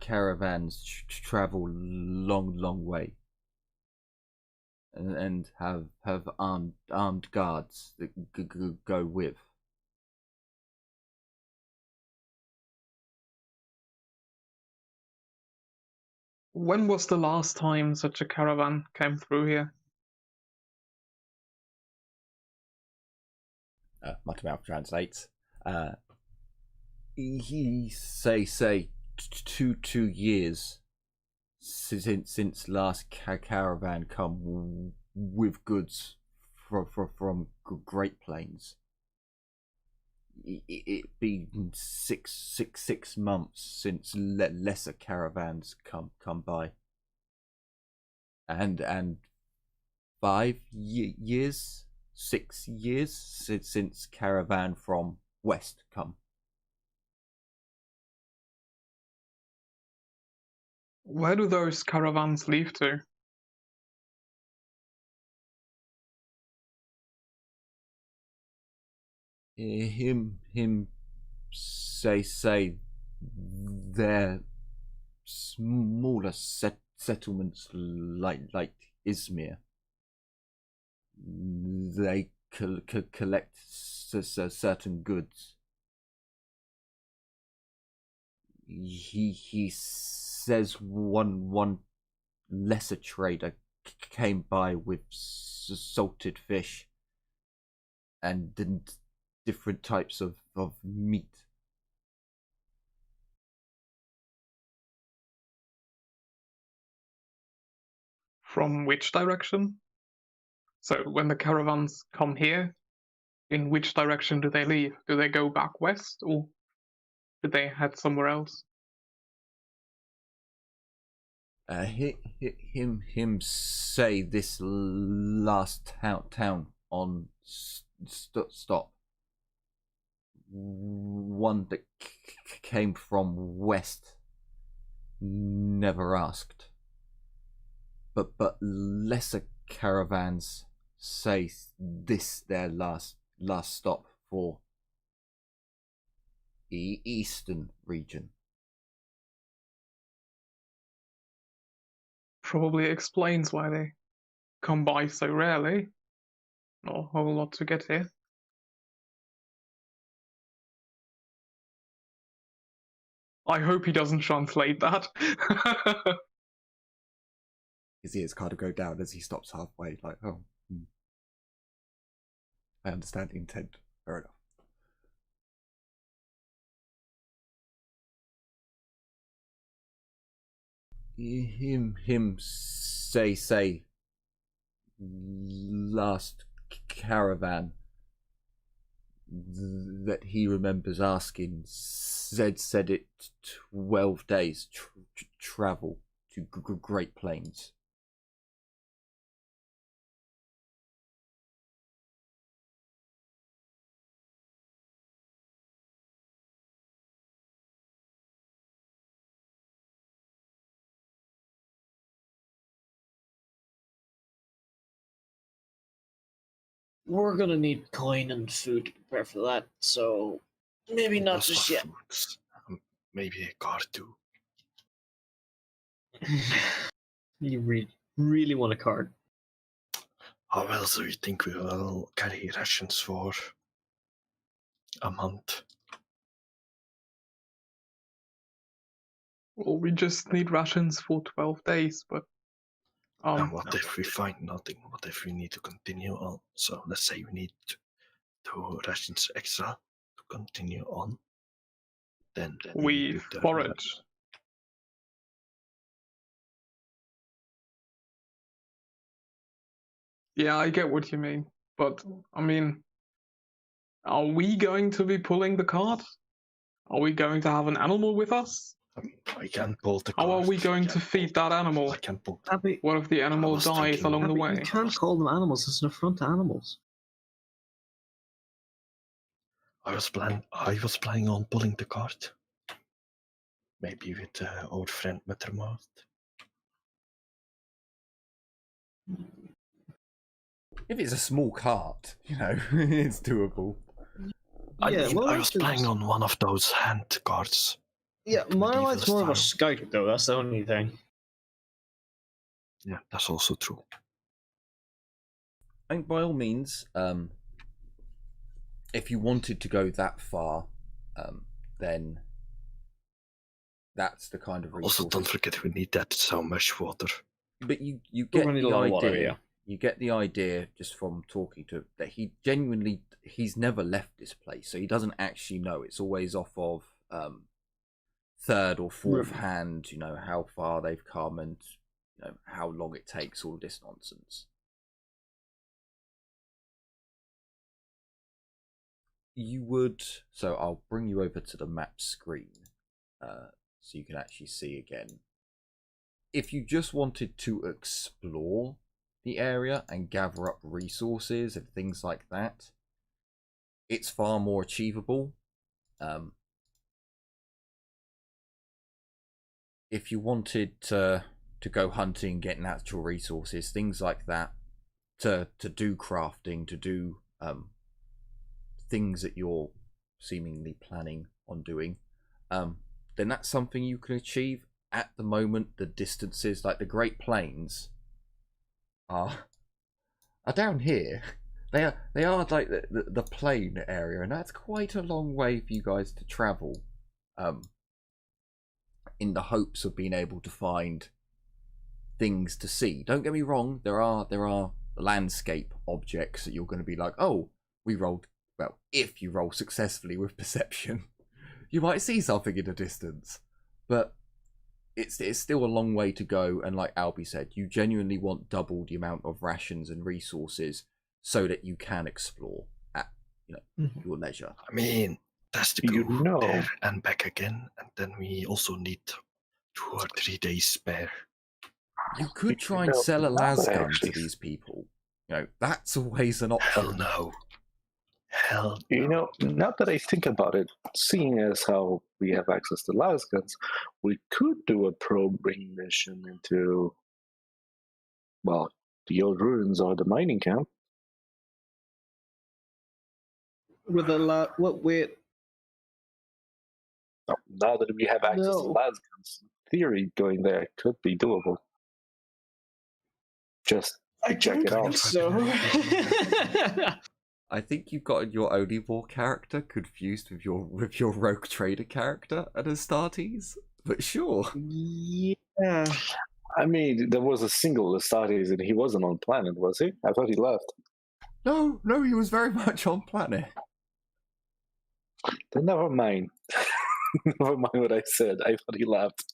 caravans travel long way, and have armed guards that go with. When was the last time such a caravan came through here? Muttermouth translates. He say 2 years since last caravan come with goods from Great Plains. It been six months since lesser caravans come by, and 5 years, 6 years since caravan from west come. Where do those caravans leave to? Him say they're smaller settlements like Izmir. They collect certain goods. He says one lesser trader came by with salted fish and different types of meat. From which direction? So when the caravans come here, in which direction do they leave? Do they go back west, or do they head somewhere else? Him say this last town on stop. One that came from west never asked, but lesser caravans say this their last stop for the eastern region. Probably explains why they come by so rarely. Not a whole lot to get here. I hope he doesn't translate that. His ears kind of go down as he stops halfway, like, oh, I understand the intent. Fair enough. Him say last caravan that he remembers asking said it 12 days travel to Great Plains. We're gonna need coin and food to prepare for that, so maybe not Lots just of yet. foods. Maybe a car too. You really want a card? How well do you think we will carry rations for a month? Well, we just need rations for 12 days, but And what if we find nothing? What if we need to continue on? So let's say we need 2 rations extra to continue on. Then we return forage. Yeah, I get what you mean, but I mean, are we going to be pulling the cart? Are we going to have an animal with us? I can pull the How cart. are we going to feed that animal? I can pull. Abby, What if the animal was dies thinking- along the Abby, way? you can't call them animals. It's an affront to animals. I was planning on pulling the cart. Maybe with our friend Mettermouth. If it's a small cart, it's doable. I was planning on one of those hand carts. Yeah, Marmite's more of a style. scout, though. That's the only thing. Yeah, that's also true. I think by all means, if you wanted to go that far, then that's the kind of resource. Also, don't forget we need that so much water. But you We're get gonna need the a lot idea. of water, yeah. You get the idea just from talking to him that he's never left this place, so he doesn't actually know. It's always off of third or fourth hand, how far they've come and how long it takes, all this nonsense. You would, so I'll bring you over to the map screen so you can actually see again. If you just wanted to explore the area and gather up resources and things like that, it's far more achievable. If you wanted to go hunting, get natural resources, things like that, to do crafting, to do things that you're seemingly planning on doing, then that's something you can achieve. At the moment, the distances, like the Great Plains, are down here. They are like the plain area, and that's quite a long way for you guys to travel. In the hopes of being able to find things to see. Don't get me wrong. There are landscape objects that you're going to be like, oh, we rolled well. If you roll successfully with perception, you might see something in the distance, but it's still a long way to go. And like Albie said, you genuinely want double the amount of rations and resources so that you can explore at your leisure. I mean, that's to go there and back again, and then we also need 2 or 3 days spare. You could try and sell a lasgun to these people. That's always an option. Hell no. Hell no. Now that I think about it, seeing as how we have access to lasguns, we could do a probing mission into, well, the old ruins or the mining camp. With a lot. What? Wait. Now that we have access to No. lasguns, theory going there could be doable. Just I check it don't out. think so. I think you've got your Onivore character confused with your rogue trader character at Astartes, but sure. Yeah. I mean, there was a single Astartes and he wasn't on planet, was he? I thought he left. No, he was very much on planet. Then never mind. Never mind what I said. I thought he left.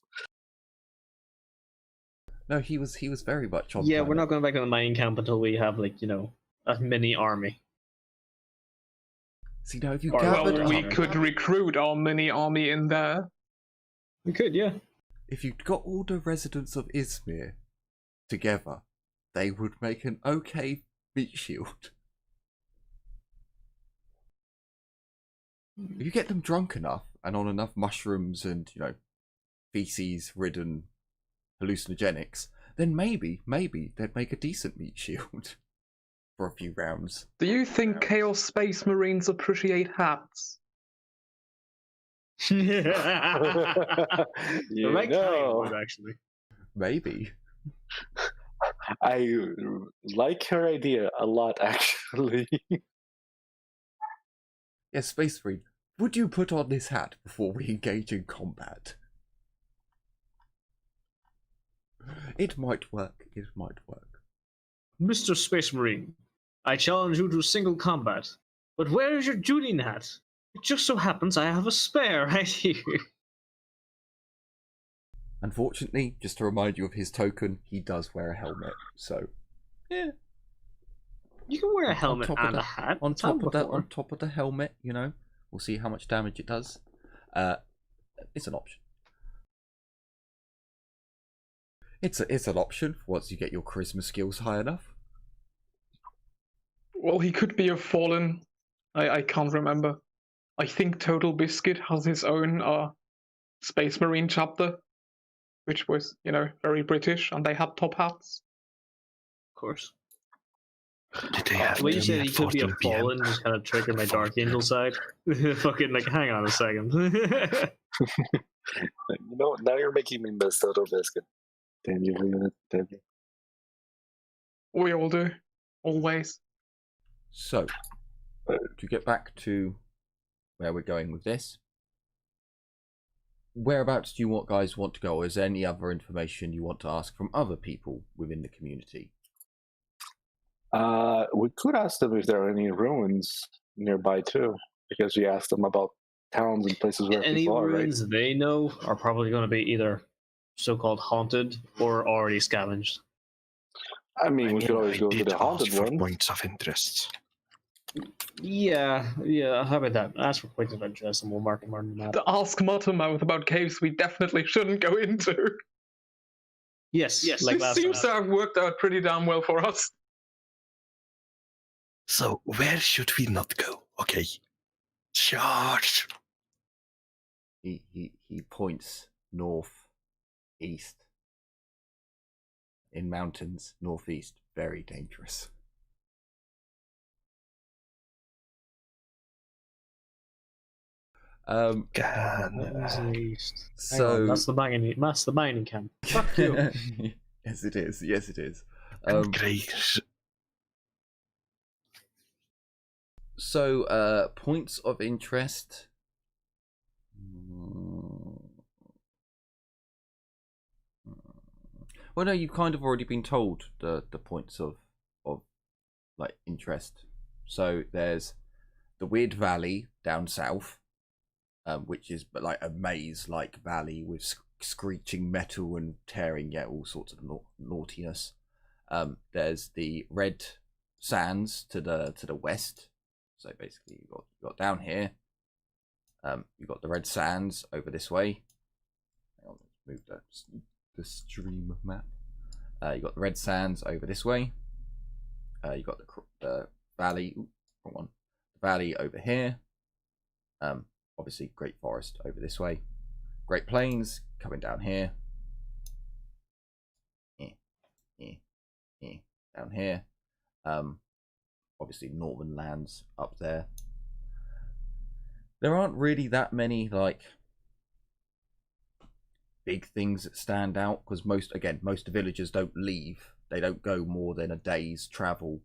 No, he was very much on Yeah, planet. we're not going back to the mining camp until we have, like, a mini army. See, now if you Or- gathered Well, we up- could recruit our mini army in there. We could, yeah. if you got all the residents of Izmir together, they would make an okay meat shield. If you get them drunk enough and on enough mushrooms and, feces-ridden hallucinogenics, then maybe they'd make a decent meat shield for a few rounds. Do you think Chaos Space Marines appreciate hats? The You right kind know, would, actually. Maybe. I like her idea a lot, actually. Yes, Space Marine, would you put on this hat before we engage in combat? It might work. Mr. Space Marine, I challenge you to single combat. But where is your Julian hat? It just so happens I have a spare right here. Unfortunately, just to remind you of his token, he does wear a helmet. So, yeah. You can wear a On helmet top of and a the- hat. On It's happened top of that, before. on top of the helmet, we'll see how much damage it does. It's an option. It's an option once you get your charisma skills high enough. Well, he could be a fallen. I can't remember. I think Total Biscuit has his own Space Marine chapter, which was, very British, and they had top hats. Of course. Did they have The way you to said be he at could be a 14 PM? fallen just kind of triggered my Dark Angel side. Fucking, hang on a second. Now you're making me miss Total Biscuit. Damn you, Leon. Damn you. We all do. Always. So, to get back to where we're going with this, whereabouts do you guys want to go? Or is there any other information you want to ask from other people within the community? We could ask them if there are any ruins nearby too, because we asked them about towns and places where Any people are, right? ruins they know are probably going to be either so-called haunted or already scavenged. I mean, we could always go to did the haunted ask for one. points of interest. Yeah. How about that? Ask for points of interest and we'll mark them on the map. To ask Muttermouth about caves we definitely shouldn't go into. Yes. This Like last seems time. to have worked out pretty damn well for us. So, where should we not go? Okay. Charge! He points northeast. In mountains, northeast, very dangerous. Can, So That's the mining camp. Fuck you. Yes, it is. Grace. So, points of interest. Well, no, you've kind of already been told the points of interest. So there's the weird valley down south, which is like a maze-like valley with screeching metal and tearing, all sorts of naughtiness. There's the red sands to the west. So basically, you got down here. You got the red sands over this way. Hang on, let's move the stream map. You got the red sands over this way. You got the valley. Wrong one. The valley over here. Obviously, Great Forest over this way. Great Plains coming down here. down here. Obviously Northern lands up there. There aren't really that many like big things that stand out because most villagers don't leave. They don't go more than a day's travel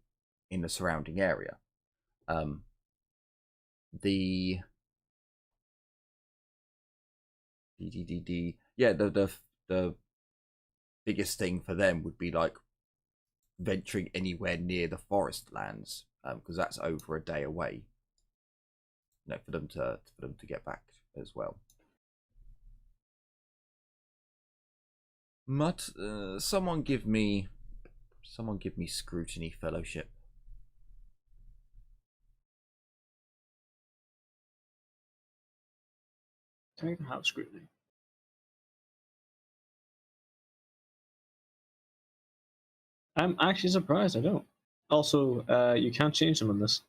in the surrounding area. The biggest thing for them would be like venturing anywhere near the forest lands, because that's over a day away. For them to get back as well. Someone give me scrutiny fellowship. Don't even have scrutiny. I'm actually surprised I don't. Also, you can't change them on this.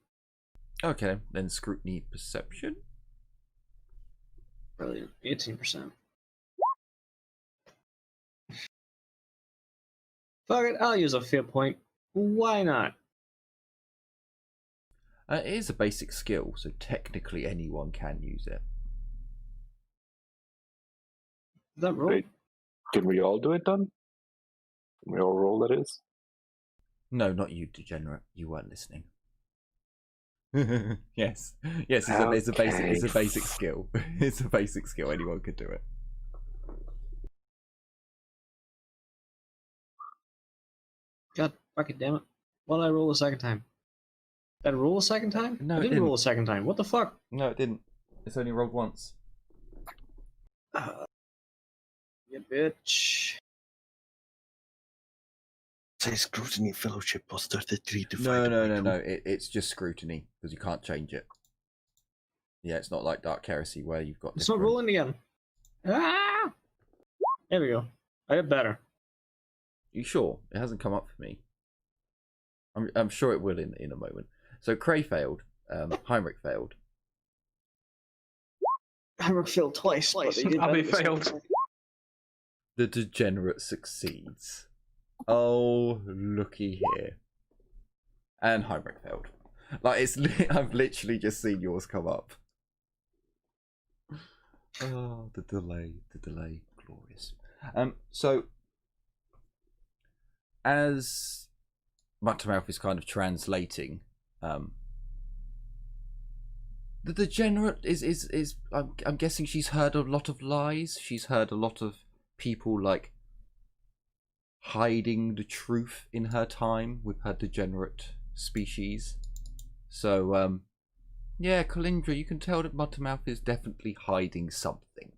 Okay, then scrutiny perception. Brilliant. 18%. Fuck it, I'll use a fear point. Why not? It is a basic skill, so technically anyone can use it. Is that roll? Wait, can we all do it then? Can we all roll, that is? No, not you, degenerate. You weren't listening. yes, it's a basic skill. It's a basic skill. Anyone could do it. God fucking damn it! Why did I roll a second time? Did I roll a second time? No, I it didn't didn't. roll a second time. What the fuck? No, it didn't. It's only rolled once. You bitch. Say scrutiny fellowship was 33 No. divided by 2. It's just scrutiny because you can't change it. Yeah, it's not like Dark Heresy where you've got. It's not rolling again. Ah! There we go. I get better. You sure? It hasn't come up for me. I'm sure it will in a moment. So Cray failed. Heinrich failed. Heinrich failed twice. Abby failed. The degenerate succeeds. Oh, looky here. And Heinrich failed. Like I've literally just seen yours come up. Oh, the delay, glorious. So as Muttermouth is kind of translating, the degenerate is I'm guessing she's heard a lot of lies. She's heard a lot of people like hiding the truth in her time with her degenerate species. So yeah, Kalindra, you can tell that Muttermouth is definitely hiding something.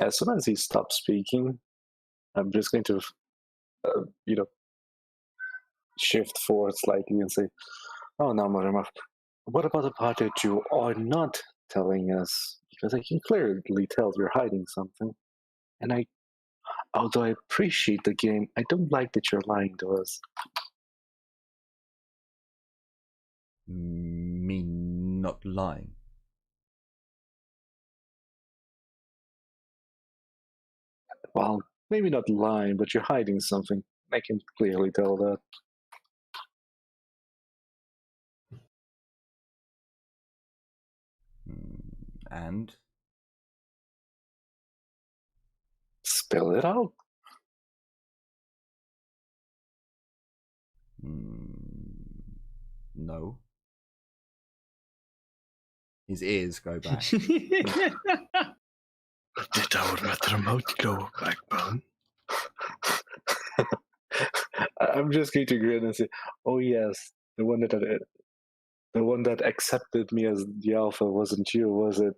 As soon as he stops speaking, I'm just going to, shift forward slightly and say, "Oh, now, Mothermuff, what about the part that you are not telling us? Because I can clearly tell you're hiding something. And although I appreciate the game, I don't like that you're lying to us." Me not lying. Well, maybe not lying, but you're hiding something. I can clearly tell that. And? Spell it out. No. His ears go back. Did our remote go backbone? I'm just going to grin and say, "Oh yes, the one that accepted me as the alpha wasn't you, was it?"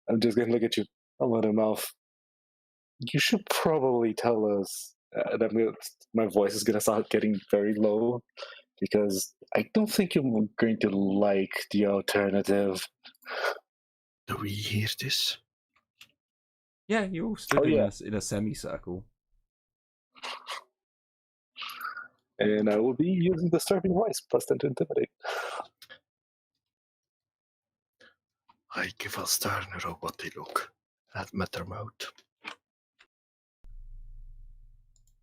I'm just going to look at you. Oh, Mothermouth, you should probably tell us. My voice is going to start getting very low because I don't think you're going to like the alternative. Do we hear this? Yeah, you all stood in a semicircle. And I will be using disturbing voice plus 10 to intimidate. I give a stern roboty look at Matter Mode.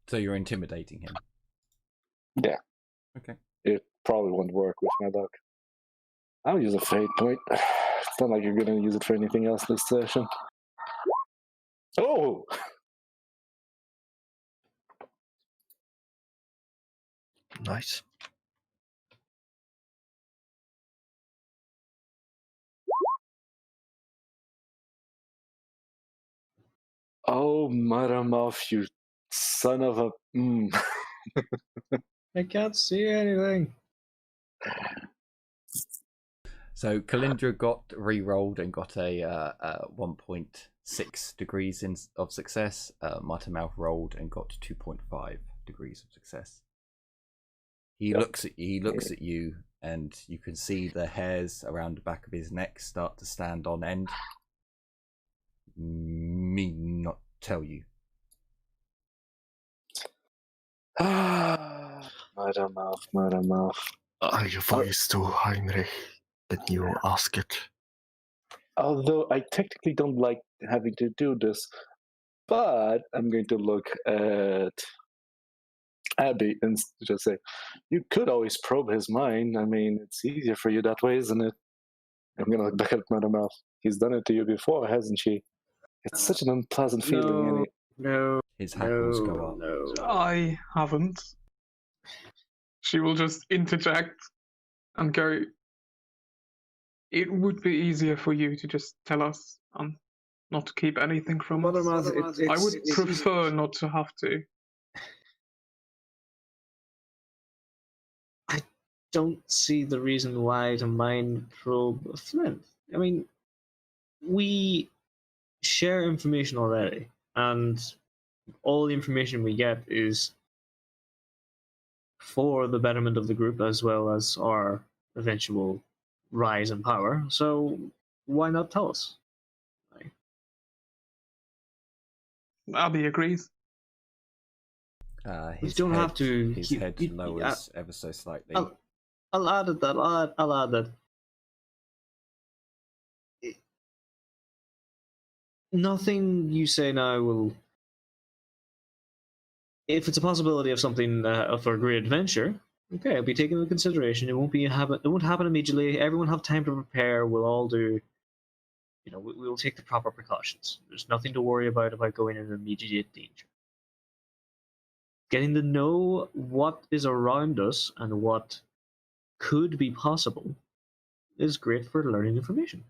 So you're intimidating him. Yeah. Okay. It probably won't work with my luck. I'll use a fate point. It's not like you're gonna use it for anything else this session. Oh! Nice. Oh, Muddermouth, you son of a... I can't see anything. So Kalindra got re-rolled and got a 1.6 degrees of success. Muttermouth rolled and got 2.5 degrees of success. He looks at you, and you can see the hairs around the back of his neck start to stand on end. Me not tell you. Muddermouth. I voice to Heinrich, then you ask it. Although I technically don't like having to do this, but I'm going to look at Abby and just say, you could always probe his mind. I mean, it's easier for you that way, isn't it? I'm going to look back at Muddermouth. He's done it to you before, hasn't she? It's such an unpleasant feeling. No. His hackles go up. No. I haven't. She will just interject and go, it would be easier for you to just tell us and not to keep anything from us. I would prefer not to have to. I don't see the reason why to mind probe Flint. I mean, we share information already, and all the information we get is for the betterment of the group as well as our eventual rise in power. So why not tell us? Abby agrees. His don't head, have to. His head lowers ever so slightly. I'll add that. I'll add that. Nothing you say now will. If it's a possibility of something for a great adventure, okay, it'll be taken into consideration. It won't happen immediately. Everyone have time to prepare. We'll all do. We'll take the proper precautions. There's nothing to worry about going in immediate danger. Getting to know what is around us and what could be possible is great for learning information.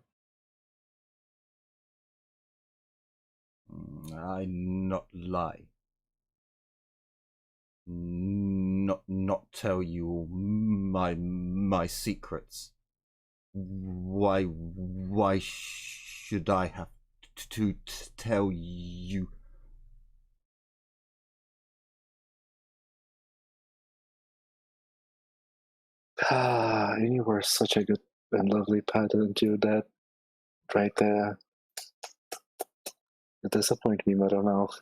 I not lie. Not tell you my secrets. Why should I have to tell you? And you were such a good and lovely pattern to that right there. You disappoint me, Muddermouth.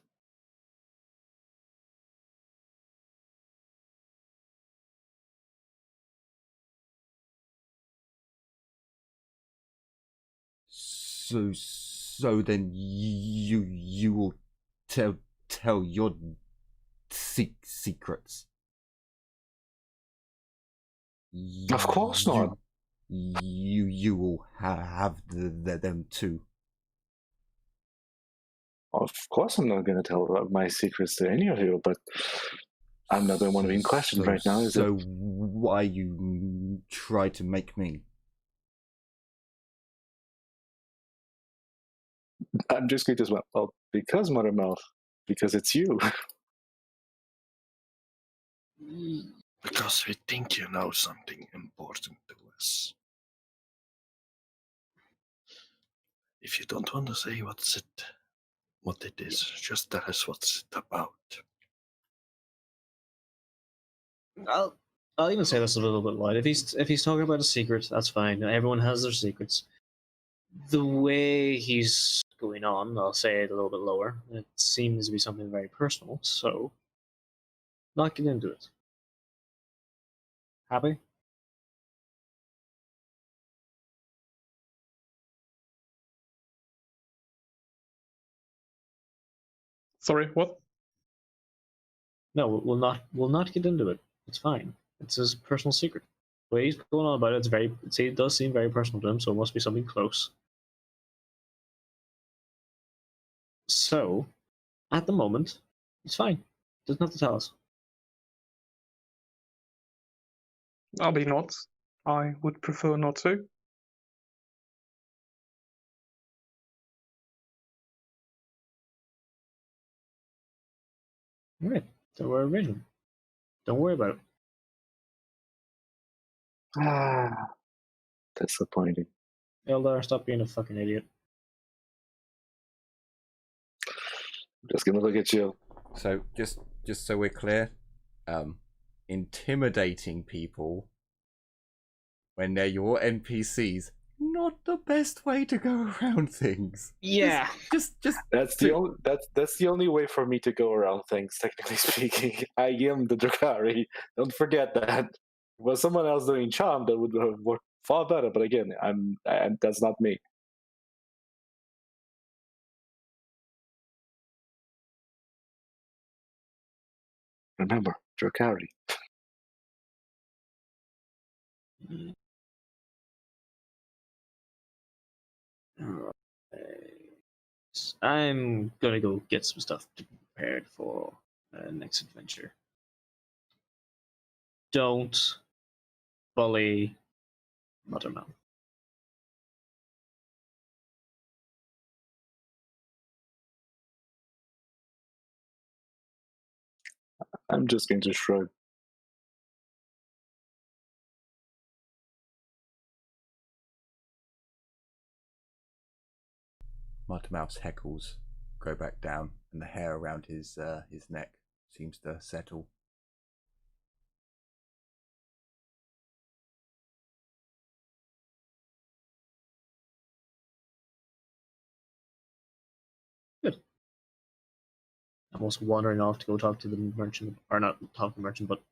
So then you will tell your secrets. Of course not. You will have them too. Of course, I'm not going to tell my secrets to any of you, but I'm not the one being questioned right now, is it? So why you try to make me? I'm just going to say, well, because Muddermouth, because it's you. Because we think you know something important to us. If you don't want to say what it is, just tell us what's it about. I'll even say this a little bit light. If he's talking about a secret, that's fine. Everyone has their secrets. The way he's going on, I'll say it a little bit lower. It seems to be something very personal, so not get into it. Happy? Sorry, what? No, we'll not get into it. It's fine. It's his personal secret. The way he's going on about it, it does seem very personal to him, so it must be something close. So, at the moment, it's fine. Doesn't have to tell us. I'll be not. I would prefer not to. Alright, so we're arranging. Don't worry about it. Ah, disappointing. Eldar, stop being a fucking idiot. Just gonna look at you. So just so we're clear, intimidating people when they're your NPCs, not the best way to go around things. Yeah. Just That's the only way for me to go around things. Technically speaking, I am the Drakari. Don't forget that. If it was someone else doing charm, that would have worked far better. But again, that's not me. Remember, Drakari. I'm gonna go get some stuff prepared for next adventure. Don't bully Mothermouth. I'm just going to shrug. Mouth's heckles go back down, and the hair around his neck seems to settle. Good. I'm also wandering off to go talk to the merchant, or not talk to the merchant, but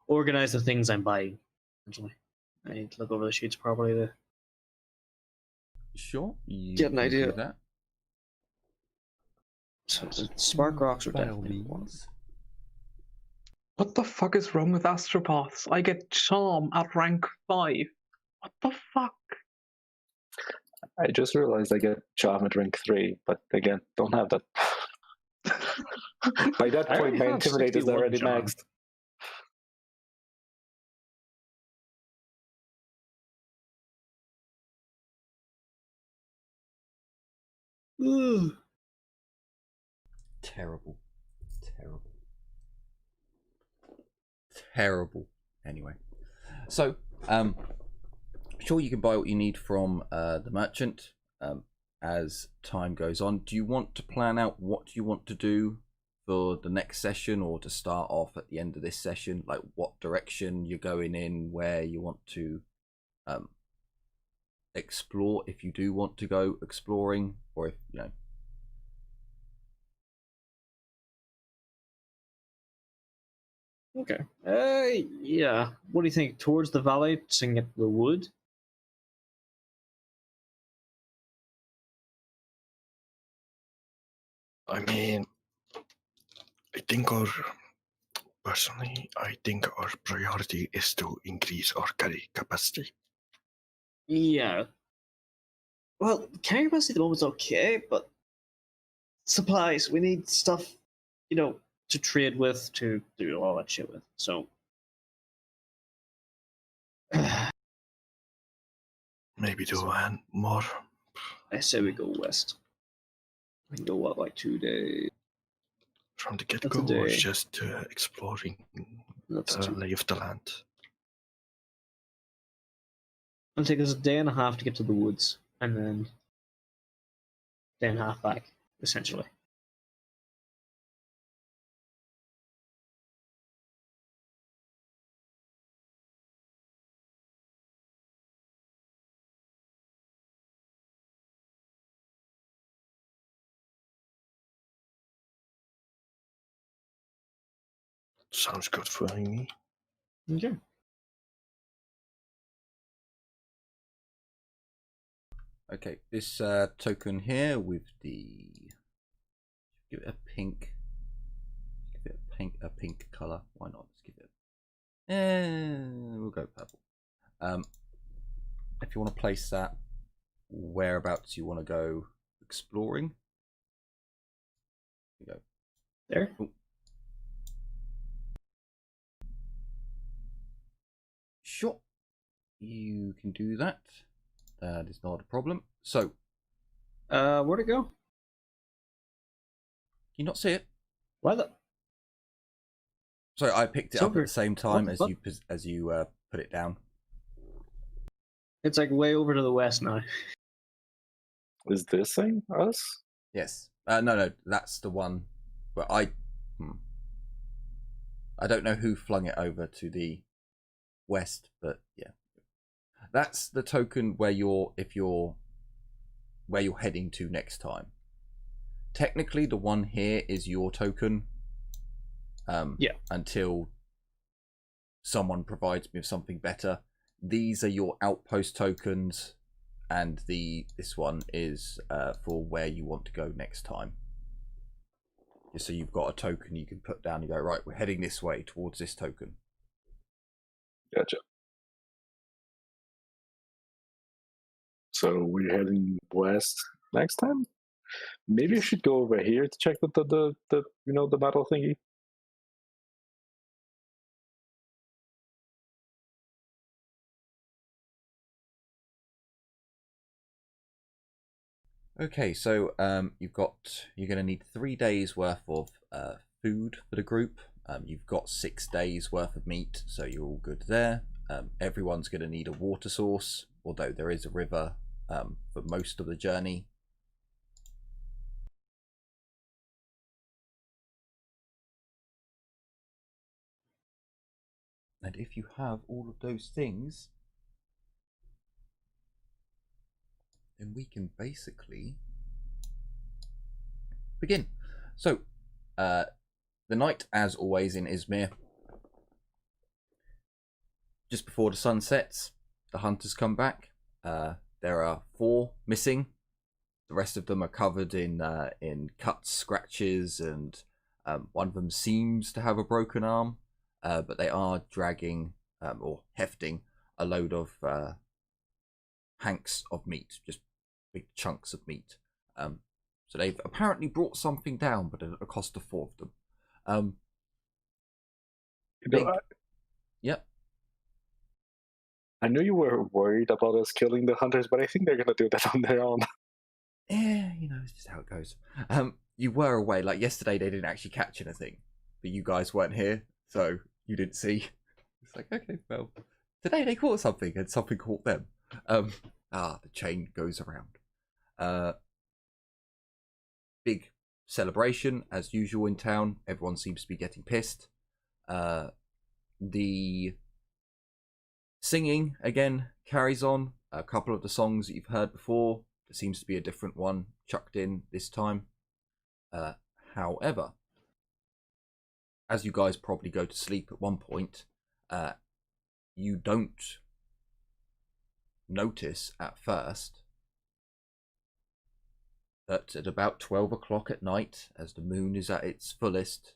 organize the things I'm buying. Essentially, I need to look over the sheets properly to Sure, you get an can idea. do that. So the spark rocks are By all definitely one. means. What the fuck is wrong with astropaths? I get charm at rank 5. What the fuck? I just realized I get charm at rank 3, but again, don't have that. By that I point, already my have intimidate is 61 already charm. maxed. Terrible. Terrible. Terrible. Anyway. So, sure, you can buy what you need from the merchant as time goes on. Do you want to plan out what you want to do for the next session, or to start off at the end of this session? Like what direction you're going in, where you want to explore, if you do want to go exploring, or if, you know. Okay. Yeah. What do you think? Towards the valley, to get the wood? I mean, personally, I think our priority is to increase our carry capacity. Yeah. Well, carry capacity at the moment's okay, but supplies. We need stuff, to trade with, to do all that shit with. So, Maybe do more. I say we go west. We can go what, like 2 days? From the That's a get-go, or day. just exploring That's the 2. lay of the land? It'll take us a day and a half to get to the woods, and then day and a half back, essentially. Sounds good for me. Okay. Okay, this token here with the Give it a pink. Give it a pink color. Why not? Let's give it. We'll go purple. If you want to place that, whereabouts you want to go exploring? Here you go. There. Ooh. Sure, you can do that. That is not a problem. So, Where'd it go? can you not see it? Why the? Sorry, I picked it up at Silver. the same time What as the you put it down. It's like way over to the west now. Is this thing us? Yes. No, that's the one. But I don't know who flung it over to the west, but yeah, that's the token where you're heading to next time. Technically, the one here is your token. Yeah. Until someone provides me with something better. These are your outpost tokens, and this one is for where you want to go next time. Just so you've got a token you can put down and go, right, we're heading this way towards this token. Gotcha. So we're heading west next time. Maybe I should go over here to check the the metal thingy. Okay, so you're going to need 3 days worth of food for the group. You've got 6 days worth of meat, so you're all good there. Everyone's going to need a water source, although there is a river for most of the journey. And if you have all of those things, then we can basically begin. So, the night, as always in Izmir, just before the sun sets, the hunters come back. There are 4 missing. The rest of them are covered in cuts, scratches, and one of them seems to have a broken arm. But they are dragging or hefting a load of hanks of meat, just big chunks of meat. So they've apparently brought something down, but at a cost of 4 of them. Yep. I knew you were worried about us killing the hunters, but I think they're gonna do that on their own. Yeah, it's just how it goes. You were away. Like yesterday, they didn't actually catch anything, but you guys weren't here, so you didn't see. It's like, okay, well, today they caught something, and something caught them. The chain goes around. Big celebration as usual in town. Everyone seems to be getting pissed. The singing again carries on. A couple of the songs that you've heard before. There seems to be a different one chucked in this time. However, as you guys probably go to sleep at one point, you don't notice at first that at about 12 o'clock at night, as the moon is at its fullest,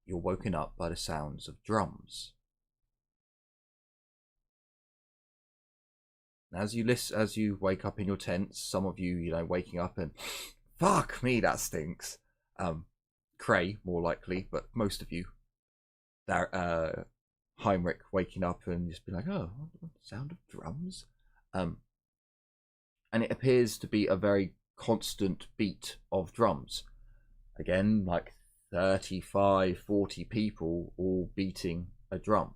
you're woken up by the sounds of drums. As you wake up in your tents, some of you, waking up and, fuck me, that stinks. Cray, more likely, but most of you, Heinrich waking up and just be like, oh, sound of drums? And it appears to be a very constant beat of drums. Again, like 35, 40 people all beating a drum.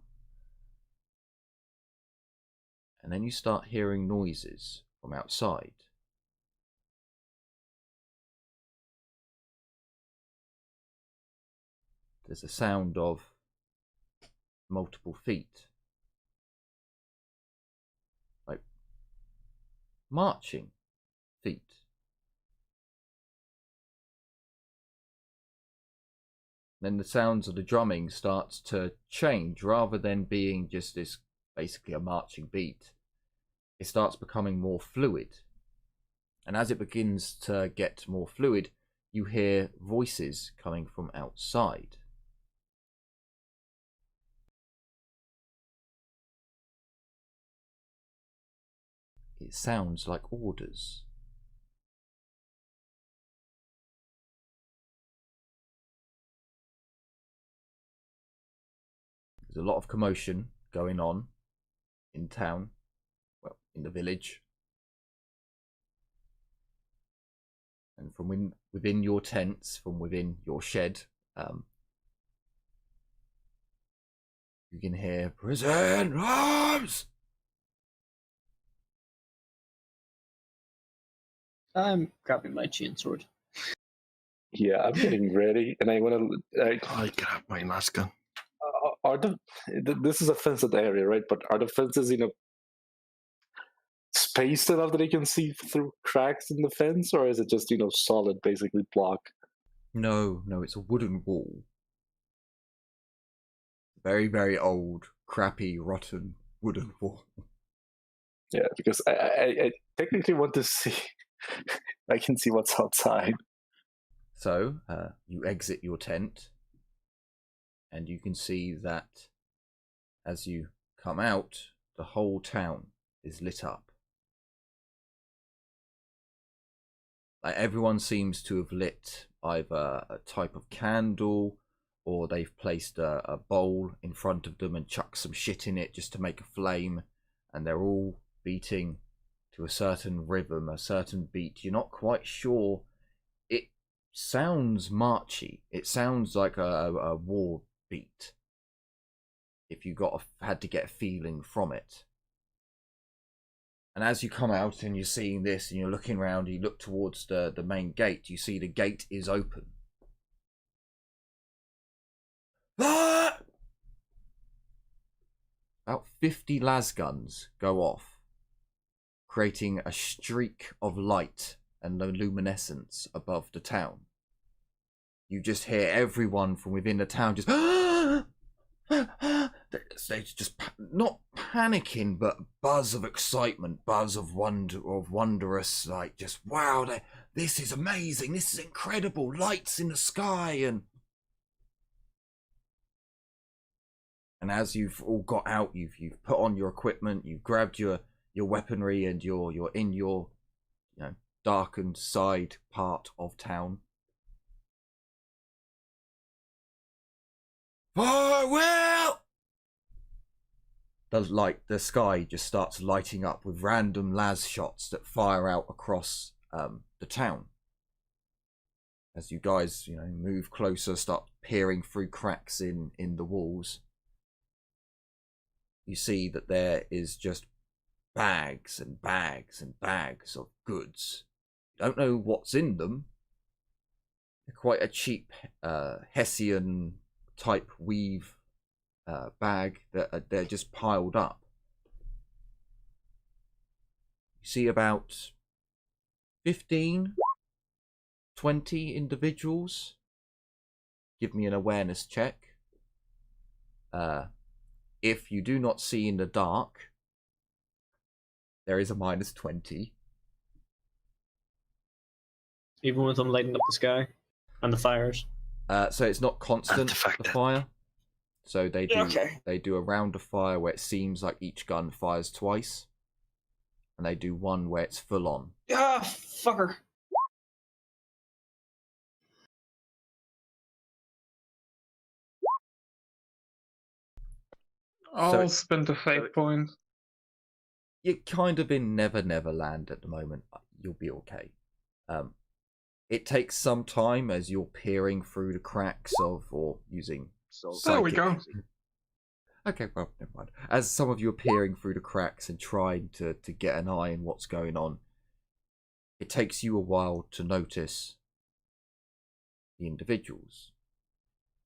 And then you start hearing noises from outside. There's a sound of multiple feet. Like marching feet. Then the sounds of the drumming starts to change. Rather than being just this basically a marching beat, it starts becoming more fluid. And as it begins to get more fluid, you hear voices coming from outside. It sounds like orders. There's a lot of commotion going on in town, well, in the village. And from within your tents, from within your shed, you can hear prison arms. I'm grabbing my chainsword. Yeah, I'm getting ready, and I want to. I grab my lasgun. Are this is a fenced area, right? But are the fences, spaced enough that they can see through cracks in the fence, or is it just solid, basically block? No, it's a wooden wall. Very, very old, crappy, rotten wooden wall. Yeah, because I technically want to see. I can see what's outside. So you exit your tent, and you can see that as you come out, the whole town is lit up. Like, everyone seems to have lit either a type of candle, or they've placed a bowl in front of them and chucked some shit in it just to make a flame, and they're all beating to a certain rhythm, a certain beat. You're not quite sure. It sounds marchy. It sounds like a war beat, if you had to get a feeling from it. And as you come out and you're seeing this and you're looking around, you look towards the main gate, you see the gate is open. Ah! About 50 lasguns go off, creating a streak of light and luminescence above the town. You just hear everyone from within the town just they're just not panicking, but buzz of excitement, buzz of wondrous, like, just wow, this is amazing, this is incredible, lights in the sky. And as you've all got out, you've put on your equipment, you've grabbed your weaponry, and you're in your darkened side part of town. Farewell! The sky just starts lighting up with random las shots that fire out across the town. As you guys, move closer, start peering through cracks in the walls, you see that there is just bags and bags and bags of goods. You don't know what's in them. They're quite a cheap Hessian type weave bag that they're just piled up. You see about 15, 20 individuals. Give me an awareness check. If you do not see in the dark, there is a -20. Even with them lighting up the sky and the fires. So it's not constant, the fire. So they do a round of fire where it seems like each gun fires twice, and they do one where it's full on. Ah, fucker. I'll spend a fate point. You're kind of in Never Never Land at the moment. You'll be okay. It takes some time as you're peering through the cracks or using. There we go. Okay, well, never mind. As some of you are peering through the cracks and trying to get an eye on what's going on, it takes you a while to notice the individuals.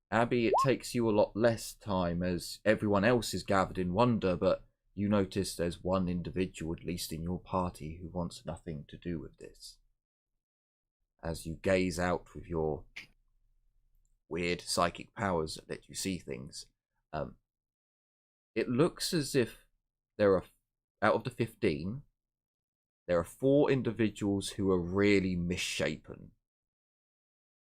Abby, it takes you a lot less time as everyone else is gathered in wonder, but you notice there's one individual, at least in your party, who wants nothing to do with this. As you gaze out with your weird psychic powers that let you see things, it looks as if there are, out of the 15, there are 4 individuals who are really misshapen.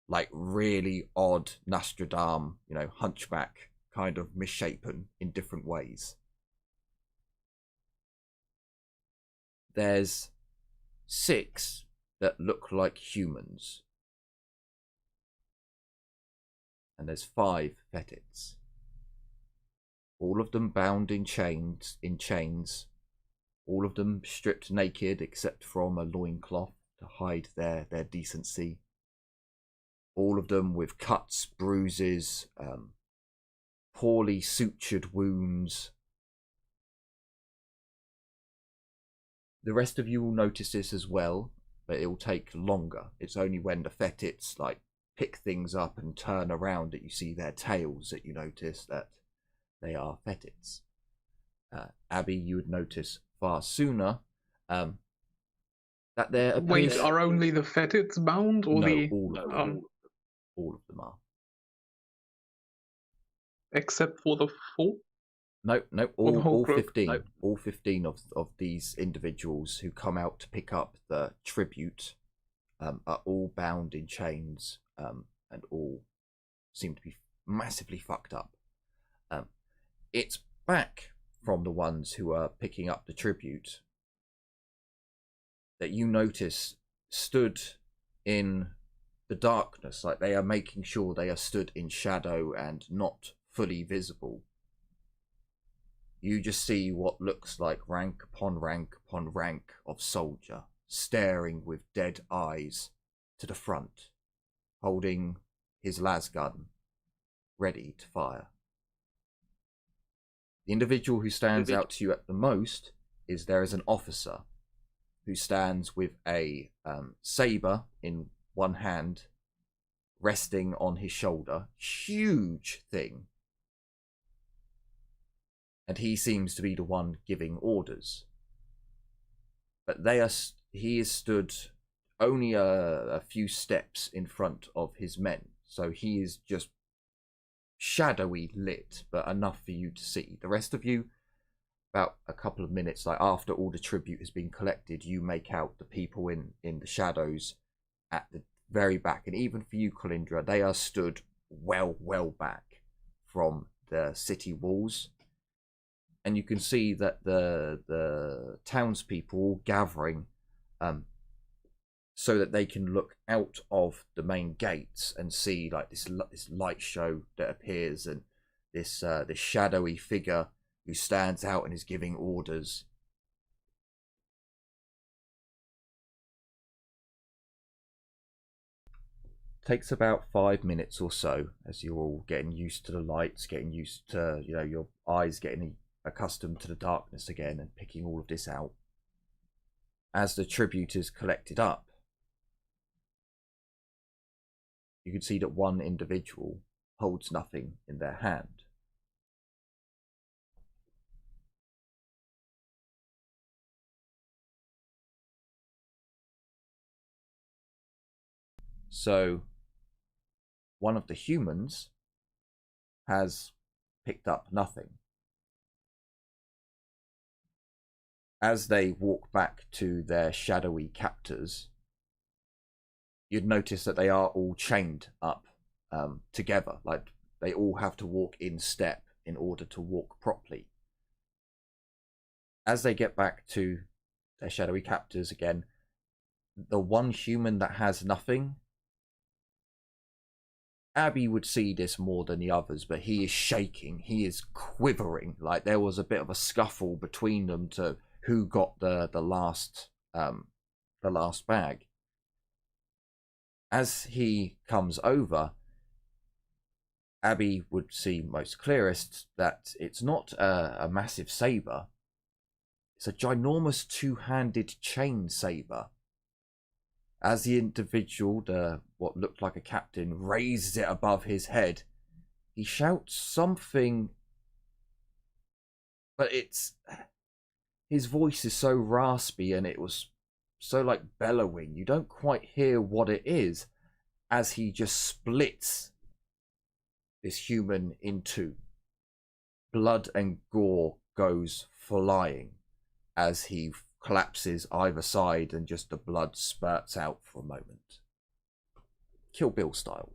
Like really odd Nostradam, hunchback kind of misshapen in different ways. There's 6 that look like humans. And there's 5 fetids. All of them bound in chains. All of them stripped naked except from a loincloth to hide their decency. All of them with cuts, bruises, poorly sutured wounds. The rest of you will notice this as well, but it will take longer. It's only when the fetids pick things up and turn around that you see their tails that you notice that they are fetids. Abby, you would notice far sooner that there appears... Wait, are only the fetids bound, or all of them are. Except for the 4? No, all 15. No. All 15 of these individuals who come out to pick up the tribute are all bound in chains and all seem to be massively fucked up. It's back from the ones who are picking up the tribute that you notice stood in the darkness, like they are making sure they are stood in shadow and not fully visible. You just see what looks like rank upon rank upon rank of soldier staring with dead eyes to the front, holding his lasgun ready to fire. The individual who stands out to you at the most is there is an officer who stands with a saber in one hand, resting on his shoulder. Huge thing. And he seems to be the one giving orders. But he is stood only a few steps in front of his men. So he is just shadowy lit, but enough for you to see. The rest of you, about a couple of minutes, after all the tribute has been collected, you make out the people in the shadows at the very back. And even for you, Colindra, they are stood well back from the city walls. And you can see that the townspeople all gathering so that they can look out of the main gates and see this light show that appears, and this shadowy figure who stands out and is giving orders. Takes about 5 minutes or so as you're all getting used to the lights, getting used to your eyes getting accustomed to the darkness again and picking all of this out. As the tribute is collected up, you can see that one individual holds nothing in their hand. So one of the humans has picked up nothing. As they walk back to their shadowy captors, you'd notice that they are all chained up together. They all have to walk in step in order to walk properly. As they get back to their shadowy captors again, the one human that has nothing, Abby would see this more than the others, but he is shaking, he is quivering. There was a bit of a scuffle between them to who got the last bag. As he comes over, Abby would see most clearest that it's not a massive saber. It's a ginormous two-handed chain saber. As the individual, what looked like a captain, raises it above his head, he shouts something, but his voice is so raspy and it was so bellowing, you don't quite hear what it is, as he just splits this human in two. Blood and gore goes flying as he collapses either side and just the blood spurts out for a moment. Kill Bill style.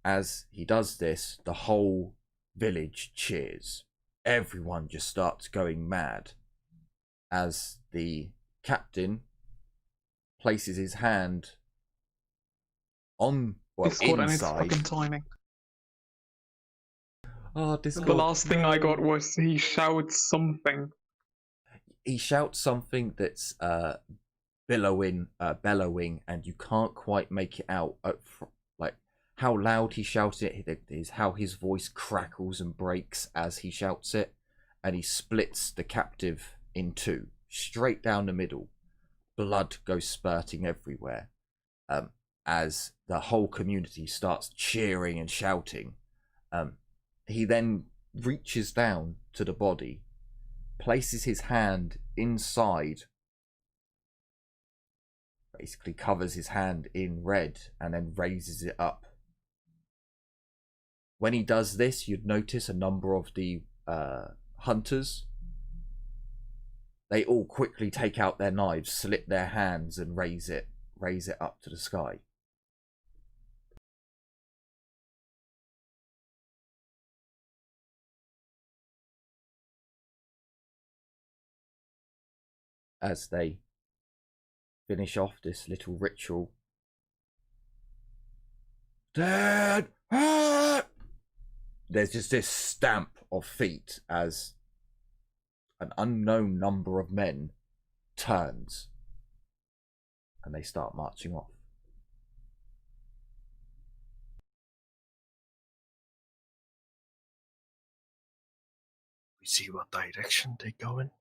As he does this, the whole village cheers. Everyone just starts going mad as the captain places his hand on, well, Discord and its inside. fucking timing. Oh, Discord. The last thing I got was he shouts something. He shouts something that's bellowing, and you can't quite make it out. Like how loud he shouts it is how his voice crackles and breaks as he shouts it, and he splits the captive in two, straight down the middle. Blood goes spurting everywhere, as the whole community starts cheering and shouting. He then reaches down to the body, places his hand inside, basically covers his hand in red, and then raises it up. When he does this, you'd notice a number of the hunters, they all quickly take out their knives, slit their hands, and raise it up to the sky. As they finish off this little ritual. Dead! There's just this stamp of feet as an unknown number of men turns and they start marching off. We see what direction they go in.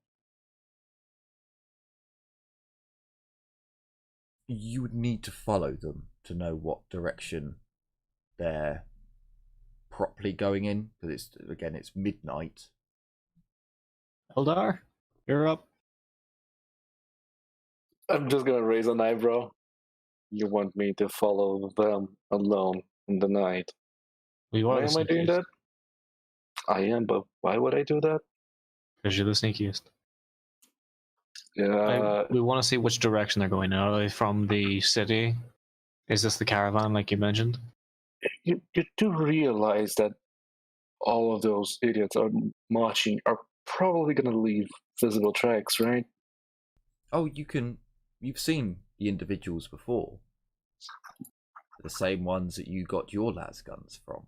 You would need to follow them to know what direction they're properly going in, because it's midnight. Eldar, you're up. I'm just gonna raise an eyebrow. You want me to follow them alone in the night? You Why are the am I doing sneakiest. that? I am, but why would I do that? Because you're the sneakiest. Yeah, We want to see which direction they're going. Are they from the city? Is this the caravan, like you mentioned? you do realize that all of those idiots are marching are probably gonna leave visible tracks, right? Oh, you've seen the individuals before. The same ones that you got your lasguns from.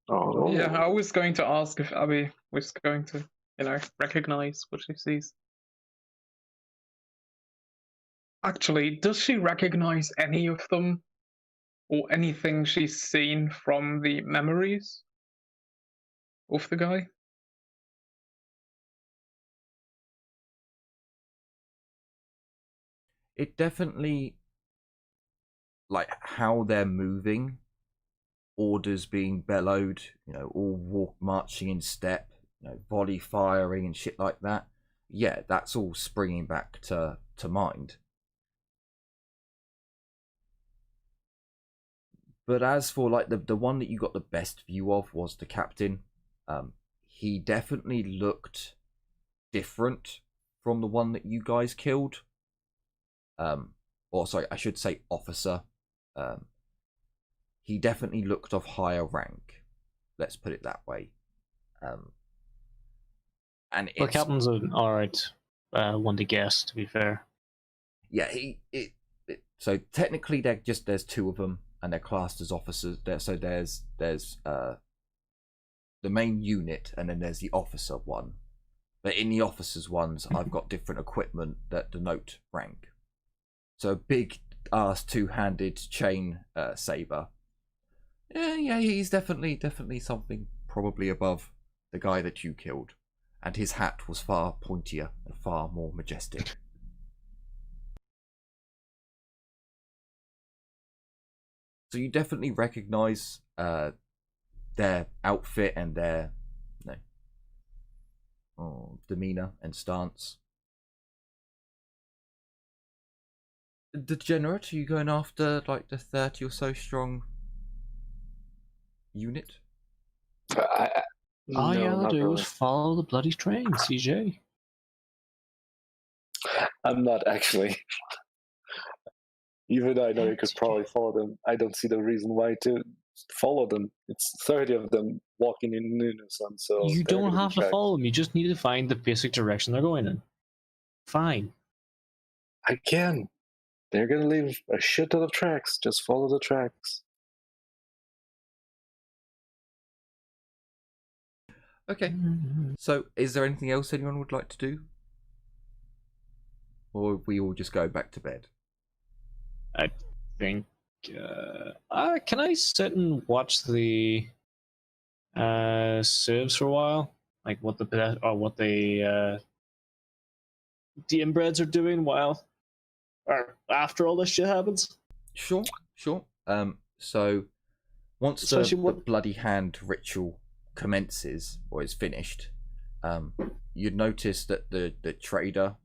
Oh, Yeah, I was going to ask if Abby was going to, recognize what she sees. Actually, does she recognize any of them? Or anything she's seen from the memories of the guy? It definitely, like how they're moving, orders being bellowed, all marching in step, volley firing and shit like that. Yeah, that's all springing back to mind. But as for like the one that you got the best view of was the captain. He definitely looked different from the one that you guys killed. Or sorry, I should say officer. He definitely looked of higher rank. Let's put it that way. And Well, captain's an alright one to guess, to be fair. Yeah, so technically there's two of them, and they're classed as officers. So there's the main unit, and then there's the officer one. But in the officers ones, I've got different equipment that denote rank. So a big ass two-handed chain saber. Yeah, he's definitely something probably above the guy that you killed, and his hat was far pointier and far more majestic. So you definitely recognize their outfit and their demeanor and stance. Degenerate, are you going after like the 30 or so strong unit? All you No, gotta not do is really. follow the bloody train, CJ. I'm not actually. Even though I know Yeah, you could CJ. probably follow them, I don't see the reason why to follow them. It's 30 of them walking in unison, so You they're don't gonna be have to tracked. follow them. You just need to find the basic direction they're going in. Fine. Again, they're gonna leave a shit ton of tracks. Just follow the tracks. Okay. So, is there anything else anyone would like to do? Or are we all just go back to bed? I think. Can I sit and watch the civs for a while? Like what the inbreds are doing while or after all this shit happens? Sure, sure. So once Especially the what- bloody hand ritual commences or is finished, you'd notice that the trader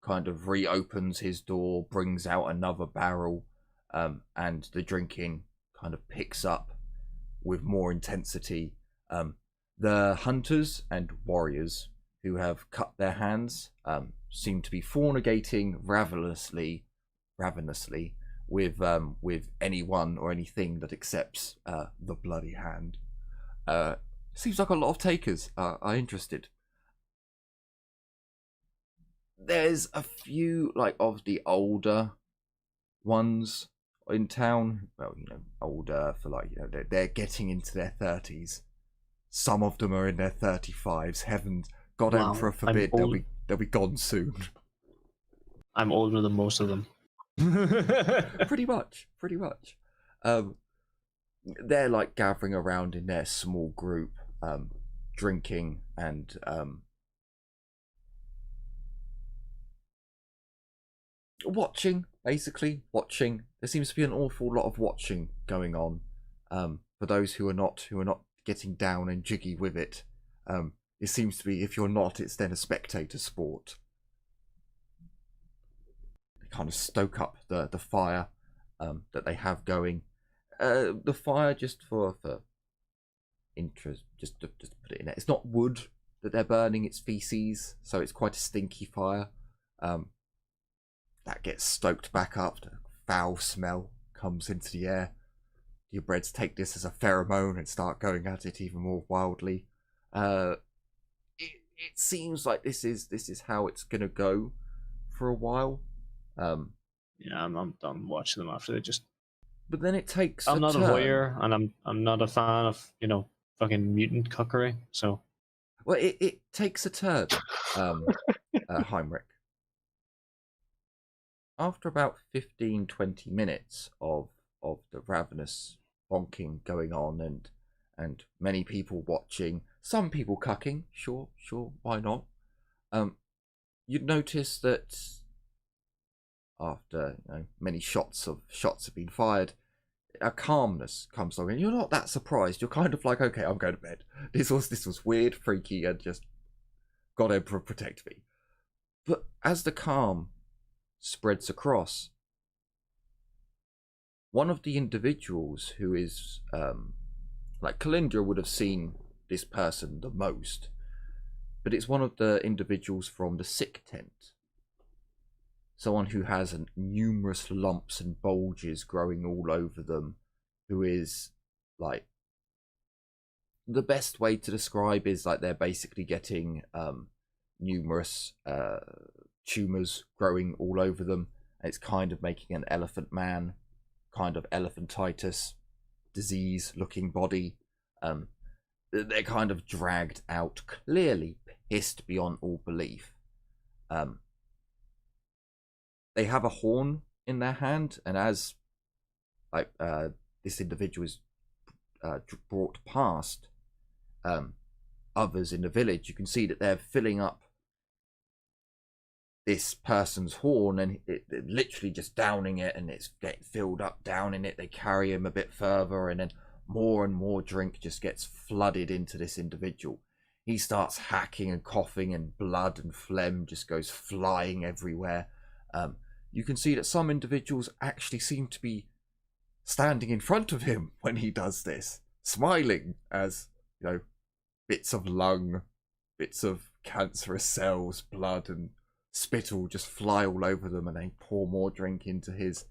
kind of reopens his door, brings out another barrel, and the drinking kind of picks up with more intensity. The hunters and warriors who have cut their hands seem to be fornicating ravenously with anyone or anything that accepts the bloody hand. Seems like a lot of takers are interested. There's a few like of the older ones in town. Well, older for like they're getting into their 30s. Some of them are in their 35s. Heavens, God Wow, Emperor I'm forbid old. they'll be gone soon. I'm older than most of them. pretty much. They're like gathering around in their small group, drinking and watching. Basically, watching. There seems to be an awful lot of watching going on. For those who are not getting down and jiggy with it, it seems to be if you're not, it's then a spectator sport. They kind of stoke up the fire that they have going. The fire, just for interest, just to put it in there, it's not wood that they're burning, it's feces, so it's quite a stinky fire. That gets stoked back up. The foul smell comes into the air. Your breads take this as a pheromone and start going at it even more wildly. It seems like this is how it's gonna go for a while. Yeah, I'm done watching them after they just. But then it takes. I'm a not turn. a voyeur, and I'm not a fan of fucking mutant cuckery. So. Well, it takes a turn, Heinrich. After about 15-20 minutes of the ravenous bonking going on and many people watching, some people cucking, sure, why not? You'd notice that after many shots have been fired, a calmness comes along, and you're not that surprised. You're kind of like, okay, I'm going to bed. This was weird, freaky, and just God Emperor protect me. But as the calm spreads across, one of the individuals who is like Kalindra would have seen this person the most, but it's one of the individuals from the sick tent. Someone who has numerous lumps and bulges growing all over them, who is like, the best way to describe is like they're basically getting numerous tumors growing all over them. And it's kind of making an elephant man, kind of elephantitis disease looking body. They're kind of dragged out, clearly pissed beyond all belief. They have a horn in their hand, and as like this individual is brought past others in the village, you can see that they're filling up this person's horn, and it literally just downing it, and it's getting filled up, down in it. They carry him a bit further, and then more and more drink just gets flooded into this individual. He starts hacking and coughing, and blood and phlegm just goes flying everywhere. You can see that some individuals actually seem to be standing in front of him when he does this, smiling as bits of lung, bits of cancerous cells, blood and spittle just fly all over them, and they pour more drink into his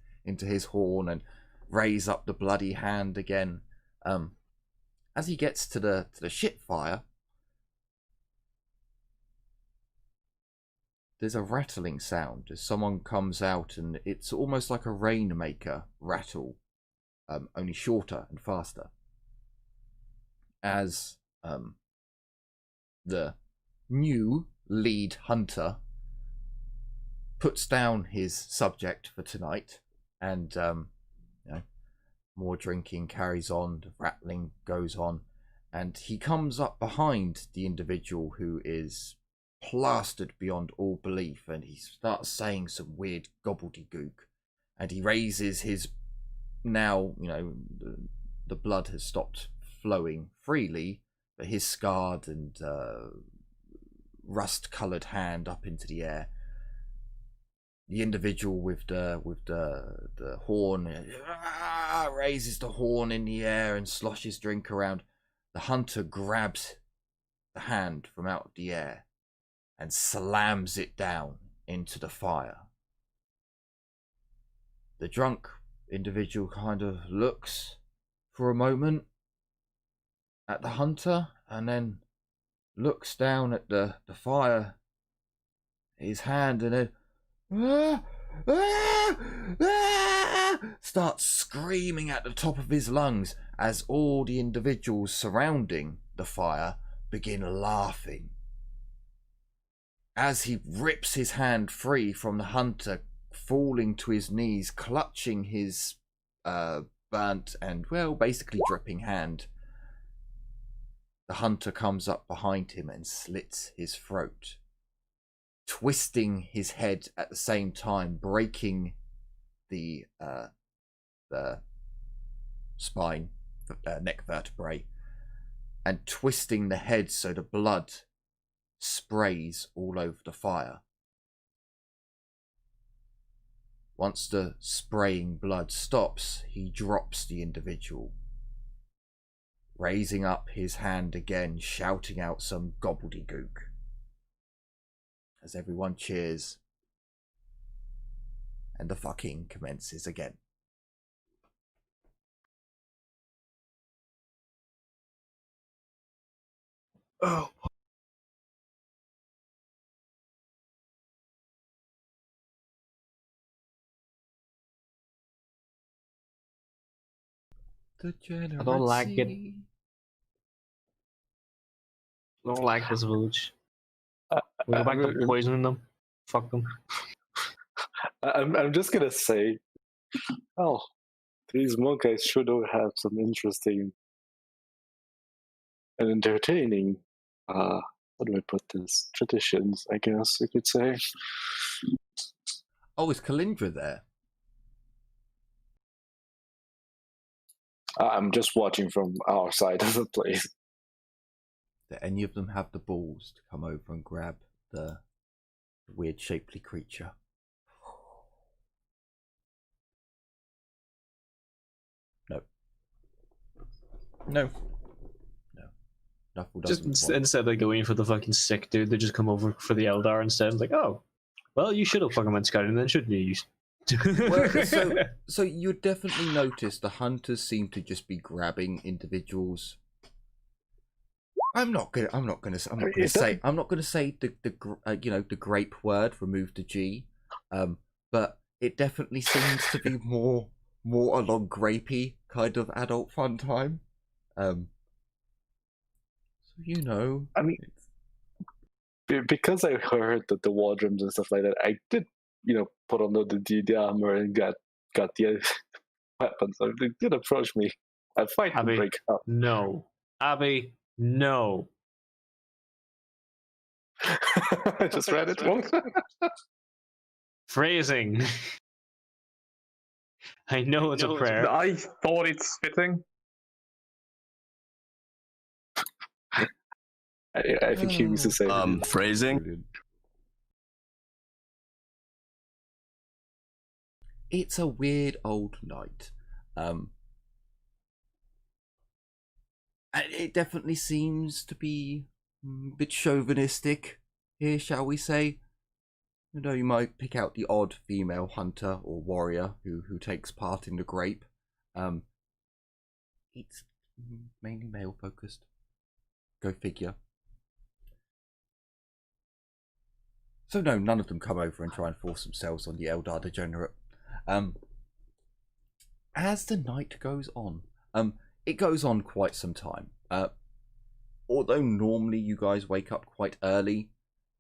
horn and raise up the bloody hand again. As he gets to the ship fire, there's a rattling sound as someone comes out, and it's almost like a rainmaker rattle, only shorter and faster. As the new lead hunter puts down his subject for tonight, and more drinking carries on, the rattling goes on, and he comes up behind the individual who is plastered beyond all belief, and he starts saying some weird gobbledygook, and he raises his, now the blood has stopped flowing freely, but his scarred and rust-coloured hand up into the air. The individual with the horn raises the horn in the air and sloshes drink around. The hunter grabs the hand from out of the air and slams it down into the fire. The drunk individual kind of looks for a moment at the hunter and then looks down at the fire, his hand, and then starts screaming at the top of his lungs as all the individuals surrounding the fire begin laughing. As he rips his hand free from the hunter, falling to his knees, clutching his burnt and, well, basically dripping hand, the hunter comes up behind him and slits his throat, twisting his head at the same time, breaking the spine, neck vertebrae, and twisting the head so the blood sprays all over the fire. Once the spraying blood stops, he drops the individual, raising up his hand again, shouting out some gobbledygook. As everyone cheers, and the fucking commences again. Oh. The I don't like it. I don't like this village. We go back to poisoning them. Fuck them. I'm just gonna say, oh, these monkeys should have some interesting and entertaining, how do I put this? Traditions, I guess you could say. Oh, is Kalindra there? I'm just watching from our side of the place. Do any of them have the balls to come over and grab the weird shapely creature? No. No. No. Nuffle doesn't Just want. instead of going for the fucking sick dude, they just come over for the Eldar instead. It's like, oh, well, you should have fucking went scouting then, shouldn't you? Well, so you definitely notice the hunters seem to just be grabbing individuals. I'm not gonna say the grape word. Remove the G, but it definitely seems to be more along grapey kind of adult fun time. So I mean, because I heard that the war drums and stuff like that, I did, put on the armor and got the weapons. So they did approach me. I fight and Abby, break up. no. Abby, no. I just read it wrong. Phrasing. I know it's a prayer. I thought it's fitting. I think he used to say Phrasing. Brilliant. It's a weird old night. And it definitely seems to be a bit chauvinistic here, shall we say. You know, you might pick out the odd female hunter or warrior who takes part in the grape. It's mainly male focused. Go figure. So no, none of them come over and try and force themselves on the Eldar degenerate. As the night goes on, it goes on quite some time. Although normally you guys wake up quite early,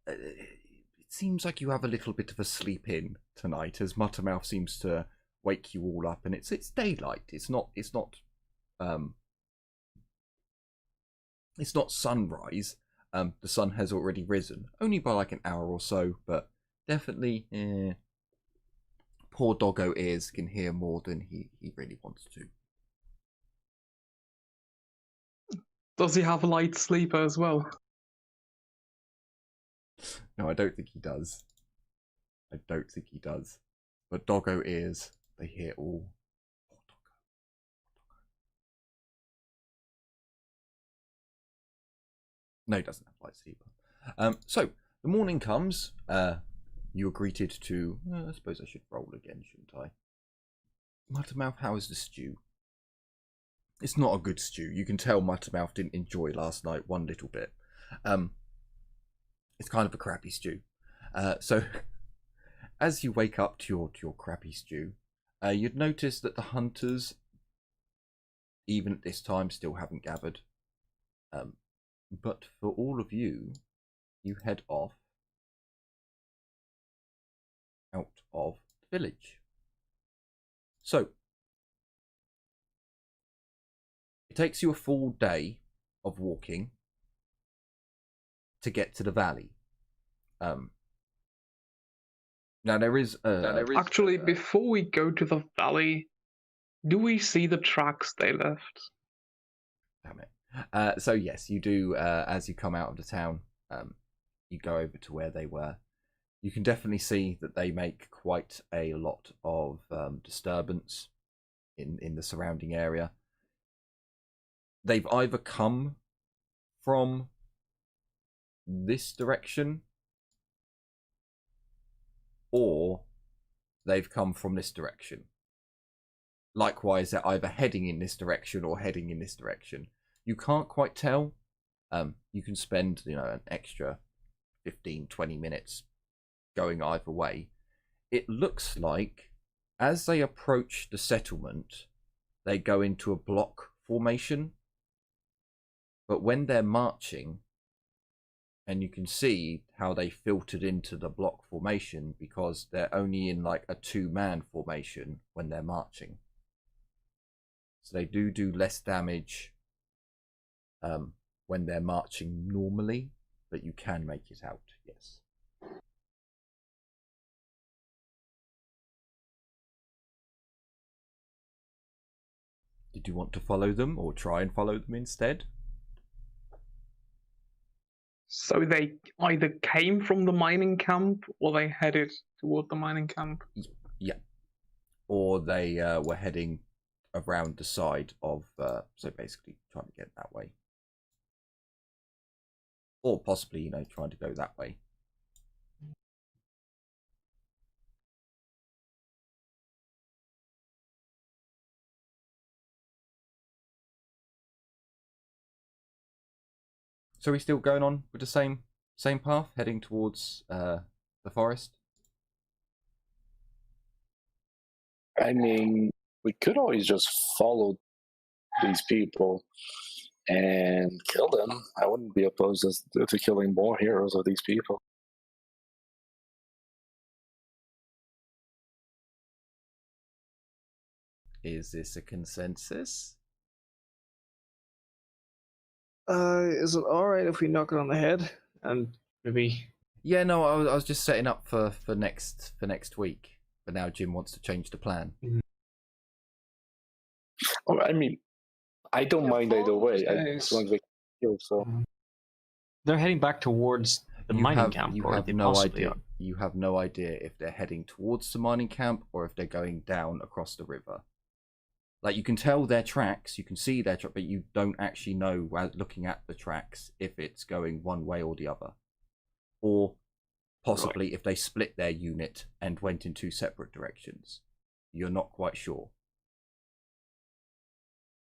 it seems like you have a little bit of a sleep in tonight, as Muttermouth seems to wake you all up, and it's daylight. It's not sunrise. The sun has already risen, only by like an hour or so, but definitely poor Doggo Ears can hear more than he really wants to. Does he have a light sleeper as well? No, I don't think he does. But Doggo Ears, they hear all. No, he doesn't have light sleeper. So the morning comes. You are greeted to. I suppose I should roll again, shouldn't I? Muttermouth, how is the stew? It's not a good stew. You can tell Muttermouth didn't enjoy last night one little bit. It's kind of a crappy stew. So as you wake up to your crappy stew, you'd notice that the hunters, even at this time, still haven't gathered. But for all of you, you head off out of the village. So it takes you a full day of walking to get to the valley. Now there is actually, before we go to the valley, do we see the tracks they left? Damn it. So yes, you do. As you come out of the town, you go over to where they were. You can definitely see that they make quite a lot of disturbance in the surrounding area. They've either come from this direction, or they've come from this direction. Likewise, they're either heading in this direction or heading in this direction. You can't quite tell. You can spend, an extra 15-20 minutes going either way. It looks like as they approach the settlement, they go into a block formation. But when they're marching, and you can see how they filtered into the block formation because they're only in like a 2-man formation when they're marching. So they do less damage when they're marching normally, but you can make it out, yes. Did you want to follow them or try and follow them instead? So they either came from the mining camp or they headed toward the mining camp? Yeah. Or they were heading around the side of, so basically trying to get that way. Or possibly, trying to go that way. So we're still going on with the same path, heading towards the forest? I mean, we could always just follow these people and kill them. I wouldn't be opposed to killing more heroes of these people. Is this a consensus? Is it alright if we knock it on the head and maybe? Yeah, no, I was just setting up for next week. But now Jim wants to change the plan. Oh, I mean, I don't mind either way. As long as they kill, so. They're heading back towards the mining camp. You have no idea. You have no idea if they're heading towards the mining camp or if they're going down across the river. Like, you can tell their tracks, you can see their track, but you don't actually know, while looking at the tracks, if it's going one way or the other. Or possibly if they split their unit and went in two separate directions. You're not quite sure.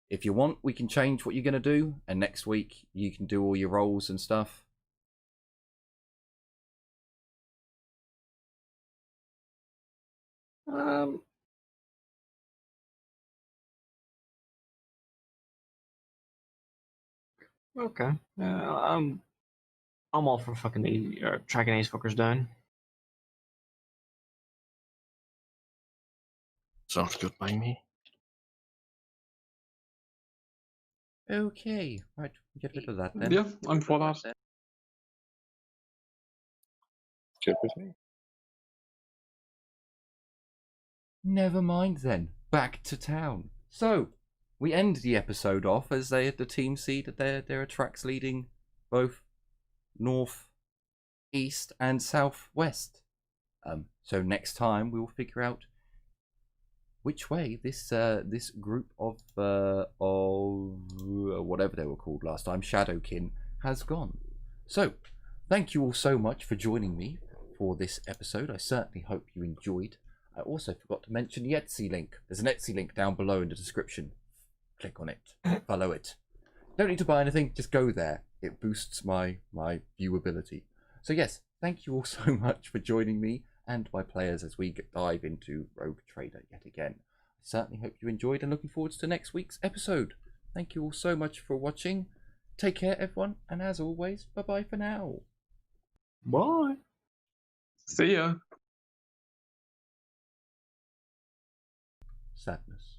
If you want, we can change what you're going to do, and next week you can do all your rolls and stuff. Okay. I'm all for fucking tracking these fuckers down. Sounds good by me. Okay, right, get rid of that then. Yeah, I'm for that. Good with me. Never mind then. Back to town. So, we end the episode off as the team see that there are tracks leading both north, east, and southwest. So next time we will figure out which way this group of whatever they were called last time, Shadowkin, has gone. So, thank you all so much for joining me for this episode. I certainly hope you enjoyed. I also forgot to mention the Etsy link. There's an Etsy link down below in the description. Click on it. Follow it. Don't need to buy anything. Just go there. It boosts my viewability. So yes, thank you all so much for joining me and my players as we dive into Rogue Trader yet again. I certainly hope you enjoyed and looking forward to next week's episode. Thank you all so much for watching. Take care, everyone. And as always, bye-bye for now. Bye. See ya. Sadness.